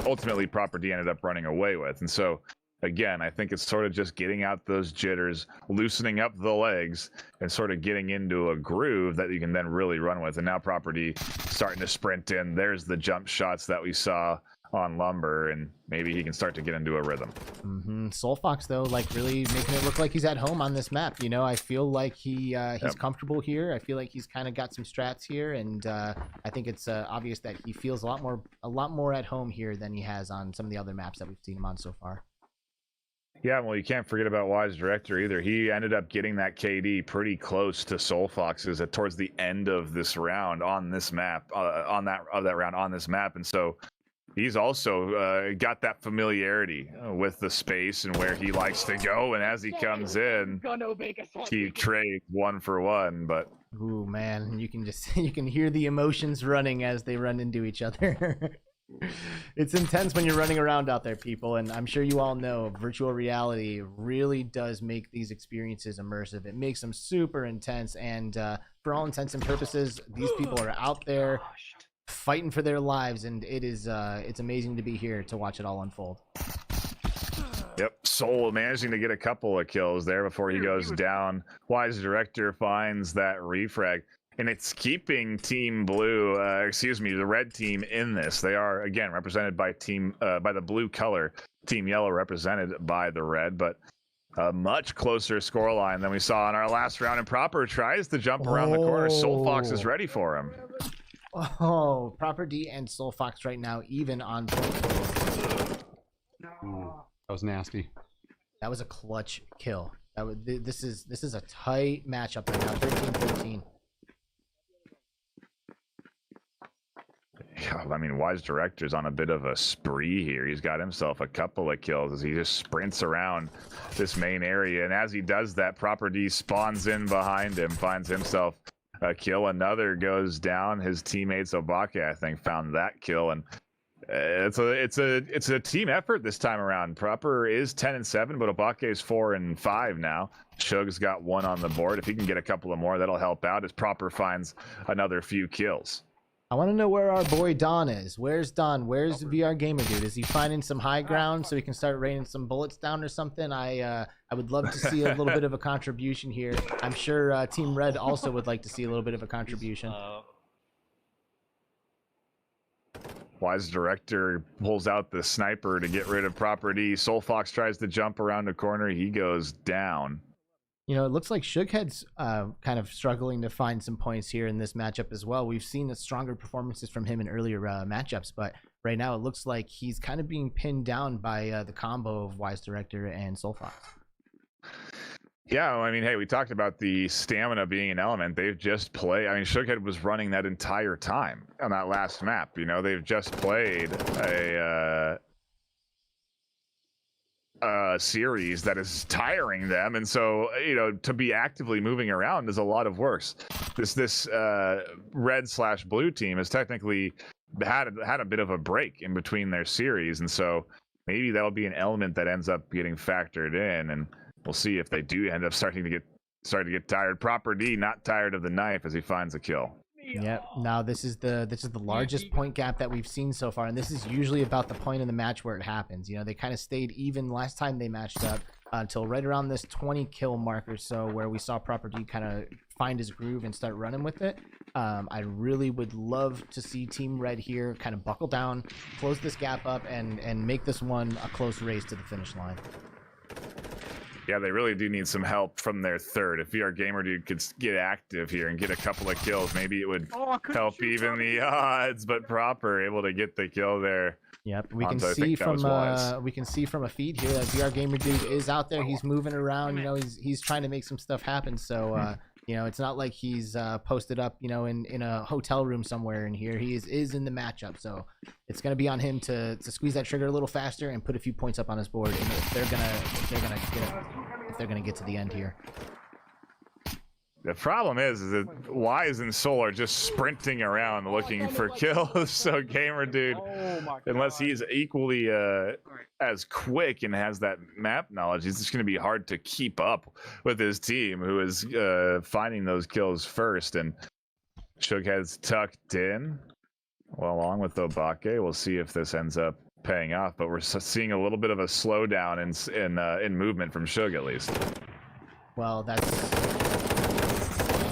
ultimately Proper D ended up running away with. And so, again, I think it's sort of just getting out those jitters, loosening up the legs, and sort of getting into a groove that you can then really run with. And now Proper D starting to sprint in. There's the jump shots that we saw on Lumber, and maybe he can start to get into a rhythm. Soulfox, though, like really making it look like he's at home on this map. You know, I feel like he's comfortable here. I feel like he's kind of got some strats here, and I think it's obvious that he feels a lot more at home here than he has on some of the other maps that we've seen him on so far. Yeah, well, you can't forget about Wise Director either. He ended up getting that KD pretty close to Soulfox's towards the end of this round on this map, on this map, and so he's also got that familiarity with the space and where he likes to go. And as he comes in, he trades 1 for 1. But ooh, man, you can hear the emotions running as they run into each other. It's intense when you're running around out there, people, and I'm sure you all know virtual reality really does make these experiences immersive. It makes them super intense, and for all intents and purposes, these people are out there fighting for their lives, and it's amazing to be here to watch it all unfold. Yep, Soul managing to get a couple of kills there before he goes down. Wise Director finds that refrag, and it's keeping Team Blue, the red team in this. They are again represented by by the blue color. Team Yellow represented by the red, but a much closer scoreline than we saw in our last round. And Proper tries to jump around the corner. Soulfox is ready for him. Oh, Proper D and Soulfox right now even on point. Ooh, that was nasty. That was a clutch kill. This is a tight matchup right now. 13-13. I mean, Wise Director's on a bit of a spree here. He's got himself a couple of kills as he just sprints around this main area. And as he does that, Proper D spawns in behind him, finds himself a kill. Another goes down. His teammates, Obake, I think, found that kill. And it's a team effort this time around. Proper is 10-7, but Obake is 4-5 now. Shug's got 1 on the board. If he can get a couple of more, that'll help out as Proper finds another few kills. I want to know where our boy Don is. Where's Don? Where's VRGamerDude? Is he finding some high ground so he can start raining some bullets down or something? I would love to see a little bit of a contribution here. I'm sure Team Red also would like to see a little bit of a contribution. Wise Director pulls out the sniper to get rid of Proper D. Soulfox tries to jump around the corner. He goes down. You know, it looks like Shugghead's kind of struggling to find some points here in this matchup as well. We've seen the stronger performances from him in earlier matchups, but right now it looks like he's kind of being pinned down by the combo of Wise Director and Soulfox. Yeah, I mean, hey, we talked about the stamina being an element. They've just played. I mean, Shugghead was running that entire time on that last map. You know, they've just played a series that is tiring them, and so you know, to be actively moving around is a lot of work. This red/blue team has technically had a bit of a break in between their series, and so maybe that'll be an element that ends up getting factored in, and we'll see if they do end up starting to get tired. Proper D not tired of the knife as he finds a kill. Yep. Now this is the largest point gap that we've seen so far, and this is usually about the point in the match where it happens. You know, they kind of stayed even last time they matched up until right around this 20 kill mark or so, where we saw Proper D kind of find his groove and start running with it. I really would love to see Team Red here kind of buckle down, close this gap up, and make this one a close race to the finish line. Yeah, they really do need some help from their third. If VRGamerDude could get active here and get a couple of kills, maybe it would help even the odds. But Proper able to get the kill there. Yep, we can see from a feed here that VRGamerDude is out there. He's moving around. You know, he's trying to make some stuff happen. So you know, it's not like he's posted up, you know, in a hotel room somewhere in here. He is in the matchup, so it's going to be on him to squeeze that trigger a little faster and put a few points up on his board. And if they're gonna get to the end here. The problem is that Wise and Soul are just sprinting around looking for kills. So GamerDude, unless he's equally as quick and has that map knowledge, it's just going to be hard to keep up with his team, who is finding those kills first. And Shugghead's tucked in, well, along with Obake. We'll see if this ends up paying off, but we're seeing a little bit of a slowdown in movement from Shug, at least. Well, that's...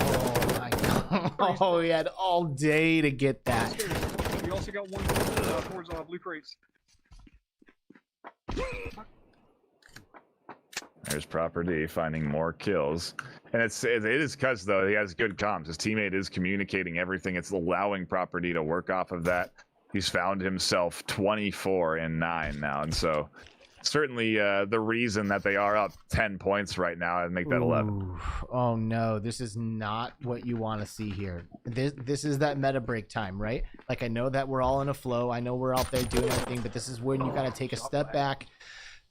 Oh my god. Oh, he had all day to get that. We also got one towards blue crates. There's Proper D finding more kills. And it is because, though, he has good comms. His teammate is communicating everything. It's allowing Proper D to work off of that. He's found himself 24 and 9 now. And so certainly the reason that they are up 10 points right now and make that 11. Ooh, oh no, this is not what you want to see here. This is that meta break time, right? Like, I know that we're all in a flow. I know we're out there doing everything, but this is when you got to take a step back,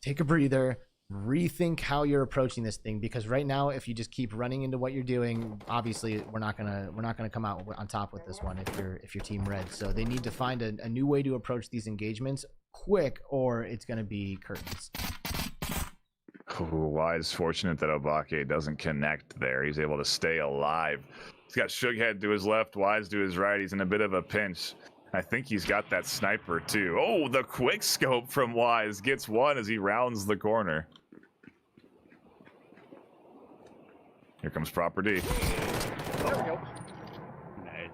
take a breather, rethink how you're approaching this thing, because right now, if you just keep running into what you're doing, obviously we're not gonna come out on top with this one if you're Team Red. So they need to find a new way to approach these engagements quick, or it's gonna be curtains. Ooh, Wise fortunate that Obake doesn't connect there. He's able to stay alive. He's got Shugghead to his left, Wise to his right. He's in a bit of a pinch. I think he's got that sniper too. Oh, the quick scope from Wise gets one as he rounds the corner. Here comes Proper D. There we go. Nice.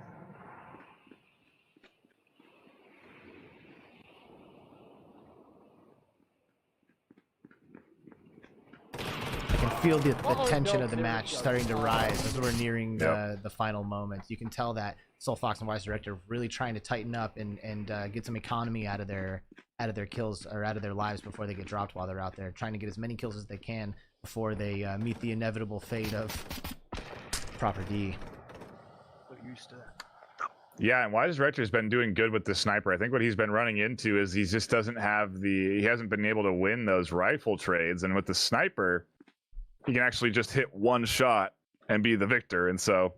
I can feel the tension of the match starting to rise as we're nearing the final moments. You can tell that Soulfox and Wise Director really trying to tighten up and get some economy out of their kills, or out of their lives, before they get dropped while they're out there, trying to get as many kills as they can before they meet the inevitable fate of Proper D. So used to that. Yeah, and Wise Director has been doing good with the sniper. I think what he's been running into is he just doesn't have he hasn't been able to win those rifle trades, and with the sniper, he can actually just hit one shot and be the victor. And so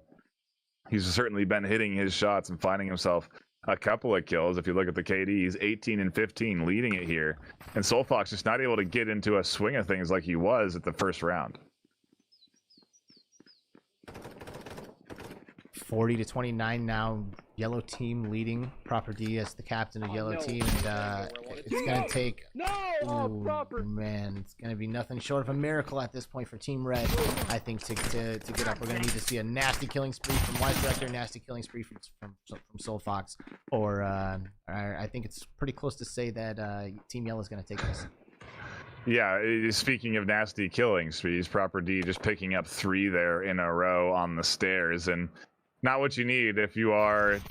he's certainly been hitting his shots and finding himself a couple of kills. If you look at the KD, he's 18 and 15, leading it here. And Soulfox just not able to get into a swing of things like he was at the first round. 40-29 now. Yellow team leading. Proper D as the captain of yellow team. And it's gonna take. Ooh, man, it's gonna be nothing short of a miracle at this point for Team Red. I think to get up, we're gonna need to see a nasty killing spree from Wise Director, nasty killing spree from Soulfox, or I think it's pretty close to say that Team Yellow is gonna take this. Yeah, speaking of nasty killing sprees, Proper D just picking up 3 there in a row on the stairs, and not what you need if you are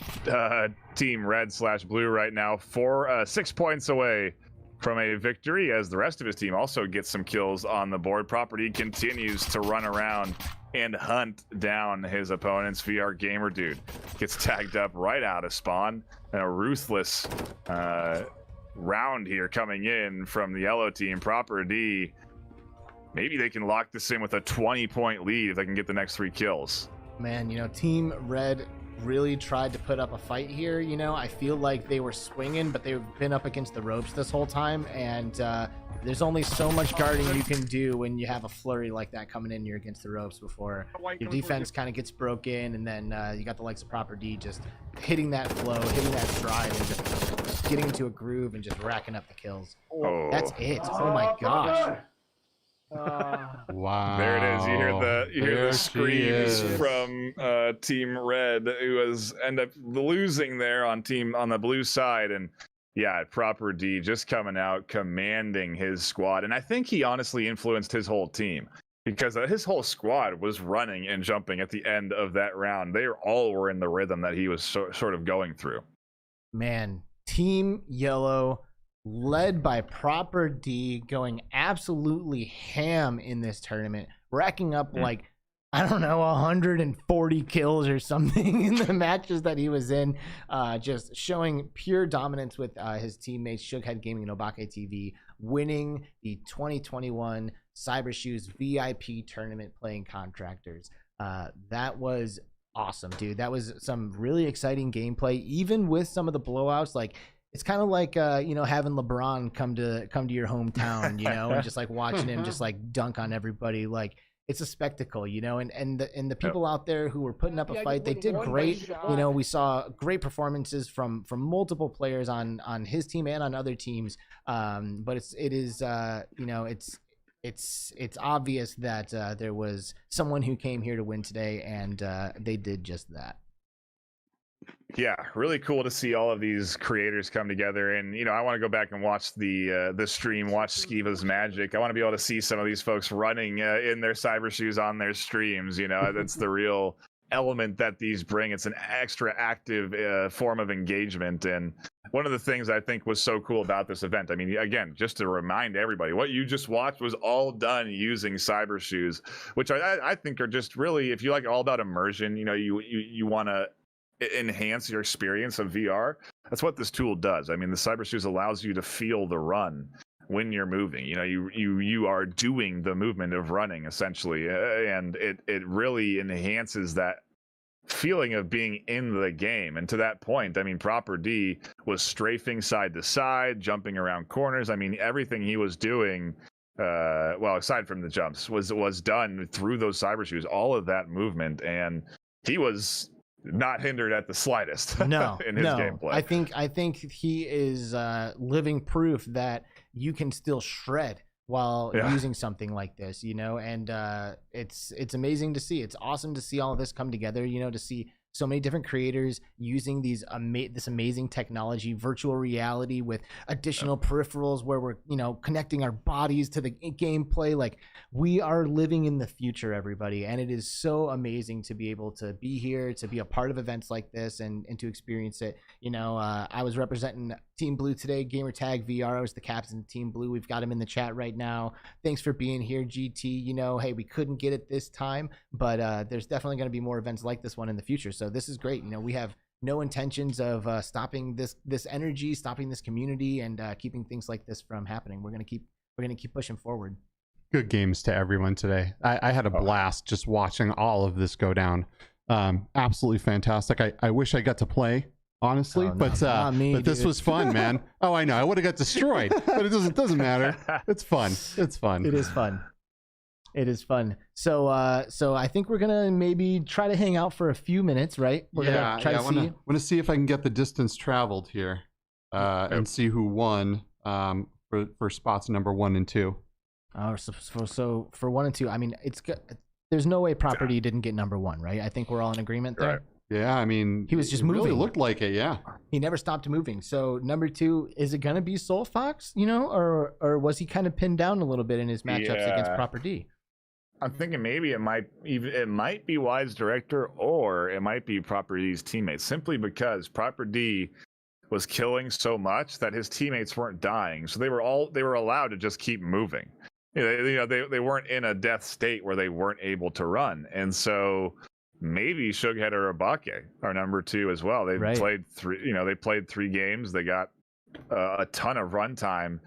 Team Red/Blue right now. 6 points away from a victory, as the rest of his team also gets some kills on the board. Proper D continues to run around and hunt down his opponents. VRGamerDude gets tagged up right out of spawn, and a ruthless round here coming in from the yellow team. Proper D, maybe they can lock this in with a 20-point lead if they can get the next 3 kills. Man, you know, Team Red really tried to put up a fight here. You know, I feel like they were swinging, but they've been up against the ropes this whole time, and there's only so much guarding you can do when you have a flurry like that coming in. You're against the ropes before your defense kind of gets broken, and then you got the likes of Proper D just hitting that flow, hitting that stride, and just getting into a groove and just racking up the kills. Oh. That's it. Oh my gosh. Wow. There it is. You hear the screams from Team Red, who has ended up losing there on the blue side. And yeah, Proper D just coming out, commanding his squad. And I think he honestly influenced his whole team, because his whole squad was running and jumping at the end of that round. They all were in the rhythm that he was sort of going through. Man, Team Yellow, led by Proper D, going absolutely ham in this tournament, racking up like, I don't know, 140 kills or something in the matches that he was in, just showing pure dominance with his teammates, Shugghead Gaming and ObakeTV, winning the 2021 Cybershoes VIP Tournament, playing Contractors. That was awesome, dude. That was some really exciting gameplay, even with some of the blowouts. Like, it's kind of like having LeBron come to your hometown, and just like watching him just like dunk on everybody. Like, it's a spectacle, and the people out there who were putting up a fight, they did great. We saw great performances from multiple players on his team and on other teams. But it's obvious that there was someone who came here to win today, and they did just that. Yeah, really cool to see all of these creators come together. And I want to go back and watch the stream, watch Skiva's magic. I want to be able to see some of these folks running in their Cybershoes on their streams. That's the real element that these bring. It's an extra active form of engagement. And one of the things I think was so cool about this event, I mean, again, just to remind everybody, what you just watched was all done using Cybershoes, which I think are just really, if you like all about immersion, you want to enhance your experience of VR. That's what this tool does. I mean, the Cybershoes allows you to feel the run when you're moving. You are doing the movement of running essentially, and it really enhances that feeling of being in the game. And to that point, I mean, Proper D was strafing side to side, jumping around corners. I mean, everything he was doing, well, aside from the jumps, was done through those Cybershoes. All of that movement, and he was not hindered at the slightest in his gameplay. I think he is living proof that you can still shred while using something like this, and it's amazing to see. It's awesome to see all of this come together, to see so many different creators using this amazing technology, virtual reality with additional peripherals where we're, connecting our bodies to the gameplay. Like, we are living in the future, everybody. And it is so amazing to be able to be here, to be a part of events like this and to experience it. I was representing Team Blue today, Gamertag VR. I was the captain of Team Blue. We've got him in the chat right now. Thanks for being here, GT. Hey, we couldn't get it this time, but there's definitely going to be more events like this one in the future. So this is great. We have no intentions of stopping this energy, stopping this community, and keeping things like this from happening. We're gonna keep pushing forward. Good games to everyone today. I had a blast just watching all of this go down. Absolutely fantastic. I wish I got to play, honestly, but this was fun, man. Oh, I know. I would have got destroyed, but it doesn't matter. It's fun. It's fun. It is fun. It is fun. So I think we're gonna maybe try to hang out for a few minutes, right? We're gonna try to see. I want to see if I can get the distance traveled here, and see who won for spots number 1 and 2. So for 1 and 2, I mean, there's no way Property didn't get number 1, right? I think we're all in agreement there. Right. Yeah, I mean, he was just moving. Really looked like it. Yeah, he never stopped moving. So number 2, is it gonna be Soulfox? Or was he kind of pinned down a little bit in his matchups against Proper D? I'm thinking maybe it might be Wise Director, or it might be Proper D's teammates, simply because Proper D was killing so much that his teammates weren't dying, so they were allowed to just keep moving. They weren't in a death state where they weren't able to run, and so maybe Shugghead or Obake are number 2 as well. They played 3. They played 3 games. They got a ton of runtime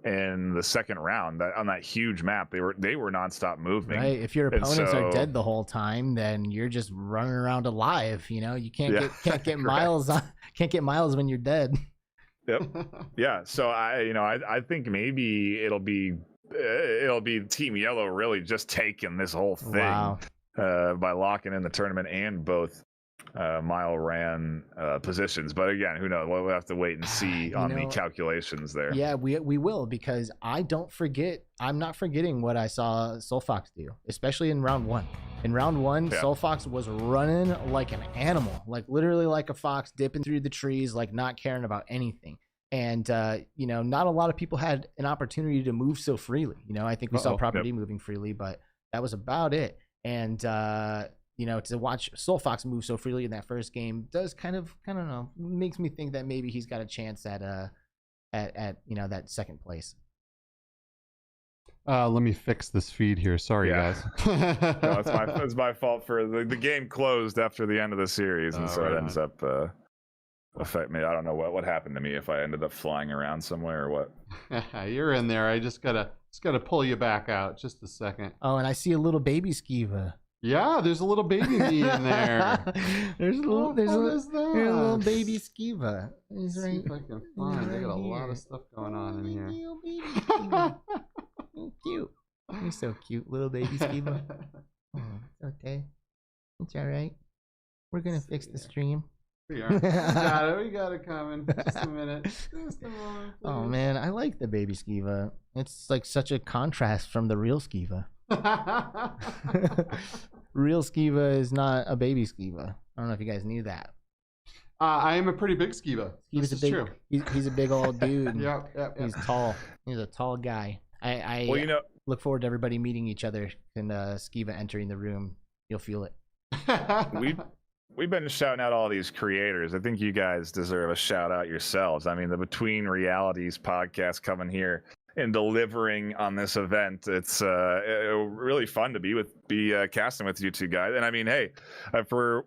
in the second round on that huge map. They were nonstop moving. Right. If your opponents are dead the whole time, then you're just running around alive. You can't get miles can't get miles when you're dead. Yep. Yeah. So I think maybe it'll be Team Yellow really just taking this whole thing by locking in the tournament and both mile ran positions. But again, who knows? We'll have to wait and see on the calculations there. Yeah, we will, because I'm not forgetting what I saw Soulfox do, especially in round 1. In round 1, Soulfox was running like an animal, like literally like a fox, dipping through the trees, like not caring about anything. And not a lot of people had an opportunity to move so freely. I think we saw Property moving freely, but that was about it. And to watch Soulfox move so freely in that first game does kind of makes me think that maybe he's got a chance at that second place. Let me fix this feed here. Sorry, guys. No, it's my fault for the game closed after the end of the series, and so it ends up affect me. I don't know what happened to me, if I ended up flying around somewhere or what. You're in there. I just gotta pull you back out. Just a second. Oh, and I see a little baby Skiva. Yeah, there's a little baby me in there. There's a little baby Skiva. He's See right. if I can find. They got a lot here. of stuff going on in here. Little baby Skiva. So cute. He's so cute, little baby Skiva. Oh, it's okay. It's all right. We're gonna fix the stream. We are. We got it coming. Just a minute. Just a moment. Oh man, I like the baby Skiva. It's like such a contrast from the real Skiva. Real Skiva is not a baby Skiva. I don't know if you guys knew that. I am a pretty big Skiva. Skiva's This a is big. true. He's a big old dude. Yep. He's tall. He's a tall guy. I Well, you know, look forward to everybody meeting each other and Skiva entering the room. You'll feel it. we've been shouting out all these creators. I think you guys deserve a shout out yourselves. I mean, the Between Realities podcast coming here and delivering on this event. It's really fun to be casting with you two guys. And I mean, hey, for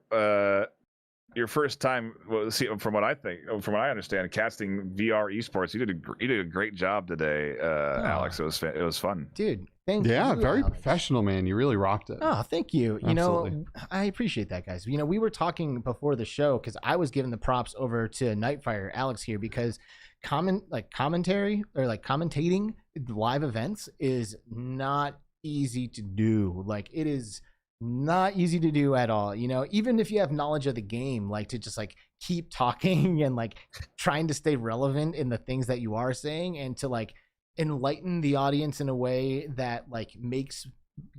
your first time, from what I understand, casting VR esports, you did a great job today, Alex. It was fun, dude. Thank you. Yeah, very Alex. professional, man. You really rocked it. Oh, thank you. Absolutely. You know, I appreciate that, guys. You know, we were talking before the show because I was giving the props over to Nightfire, Alex here, because commentary or like commentating live events is not easy to do. Like, it is not easy to do at all. You know, even if you have knowledge of the game, like to just like keep talking and like trying to stay relevant in the things that you are saying and to like enlighten the audience in a way that like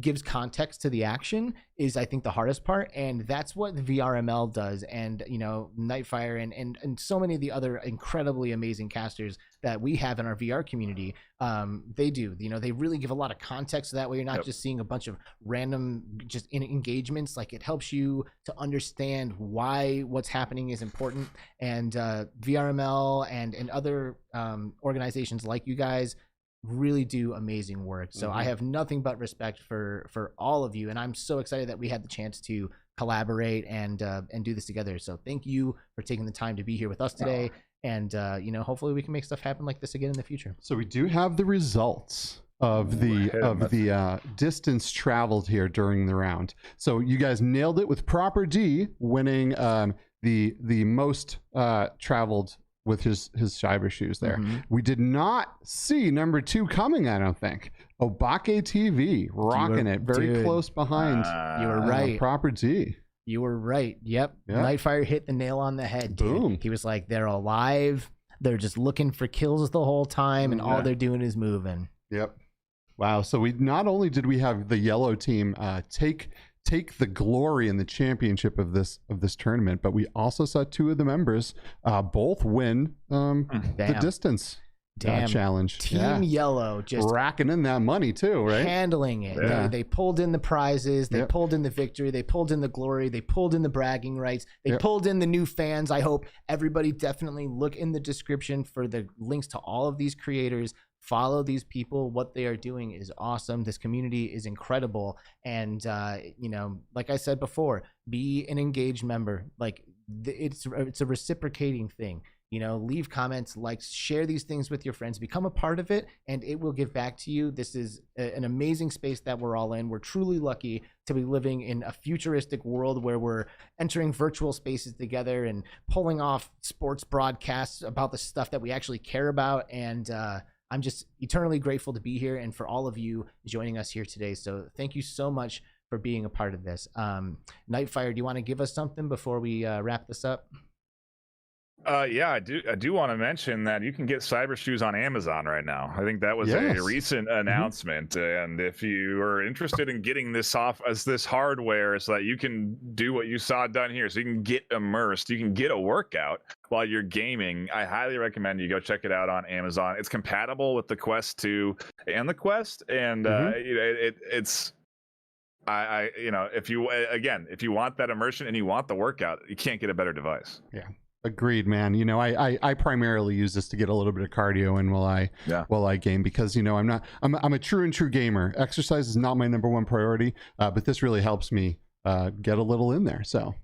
gives context to the action is, I think, the hardest part. And that's what VRML does. And, you know, Nightfire and so many of the other incredibly amazing casters that we have in our VR community, they do. You know, they really give a lot of context, so that way you're not just seeing a bunch of random just engagements. Like, it helps you to understand why what's happening is important. And VRML and other organizations like you guys really do amazing work. So I have nothing but respect for all of you, and I'm so excited that we had the chance to collaborate and do this together. So thank you for taking the time to be here with us today, and you know, hopefully we can make stuff happen like this again in the future. So we do have the results of the distance traveled here during the round. So you guys nailed it with Proper D winning the most traveled with his Cybershoes there. We did not see number 2 coming, I don't think. ObakeTV rocking it very close behind. You were right. Proper D. You were right. Yep. Nightfire hit the nail on the head, dude. Boom. He was like, they're alive. They're just looking for kills the whole time, and all they're doing is moving. Yep. Wow. So we not only did we have the yellow team take the glory and the championship of this tournament, but we also saw 2 of the members both win the distance challenge. Team Yellow just racking in that money too, right? Handling it. Yeah. They pulled in the prizes. They pulled in the victory. They pulled in the glory. They pulled in the bragging rights. They pulled in the new fans. I hope everybody definitely look in the description for the links to all of these creators. Follow these people. What they are doing is awesome. This community is incredible. And, you know, like I said before, be an engaged member. Like, it's a reciprocating thing. You know, leave comments, share these things with your friends, become a part of it, and it will give back to you. This is an amazing space that we're all in. We're truly lucky to be living in a futuristic world where we're entering virtual spaces together and pulling off sports broadcasts about the stuff that we actually care about. And, I'm just eternally grateful to be here and for all of you joining us here today. So thank you so much for being a part of this. Nightfire, do you want to give us something before we wrap this up? Yeah, I do want to mention that you can get Cybershoes on Amazon right now. I think that was a recent announcement. And if you are interested in getting this off as this hardware so that you can do what you saw done here, so you can get immersed, you can get a workout while you're gaming, I highly recommend you go check it out on Amazon. It's compatible with the Quest 2 and the Quest, and it's you know, if you want that immersion and you want the workout, you can't get a better device. Yeah. Agreed, man. You know, I primarily use this to get a little bit of cardio in while I game, because, you know, I'm a true gamer. Exercise is not my #1 priority, but this really helps me get a little in there. So,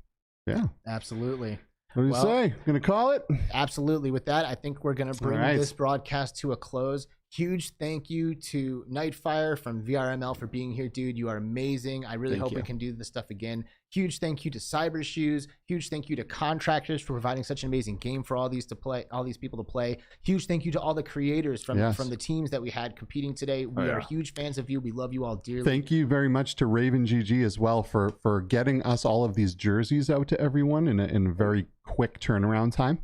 yeah. Absolutely. What do you say? Gonna call it? Absolutely. With that, I think we're gonna bring this broadcast to a close. Huge thank you to Nightfire from VRML for being here, dude. You are amazing. I really hope we can do this stuff again. Huge thank you to Cybershoes. Huge thank you to Contractors for providing such an amazing game for all these people to play. Huge thank you to all the creators from the teams that we had competing today. We are huge fans of you. We love you all dearly. Thank you very much to Raven GG as well for getting us all of these jerseys out to everyone in a very quick turnaround time.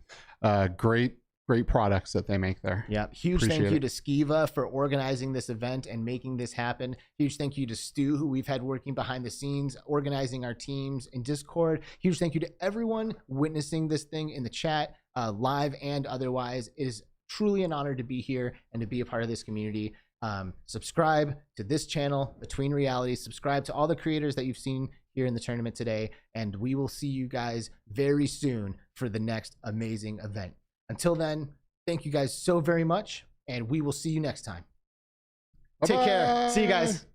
Great products that they make there. Yeah. Huge thank you to Skiva for organizing this event and making this happen. Huge thank you to Stu, who we've had working behind the scenes, organizing our teams in Discord. Huge thank you to everyone witnessing this thing in the chat, live and otherwise. It is truly an honor to be here and to be a part of this community. Subscribe to this channel, Between Realities. Subscribe to all the creators that you've seen here in the tournament today. And we will see you guys very soon for the next amazing event. Until then, thank you guys so very much, and we will see you next time. Take care. See you guys.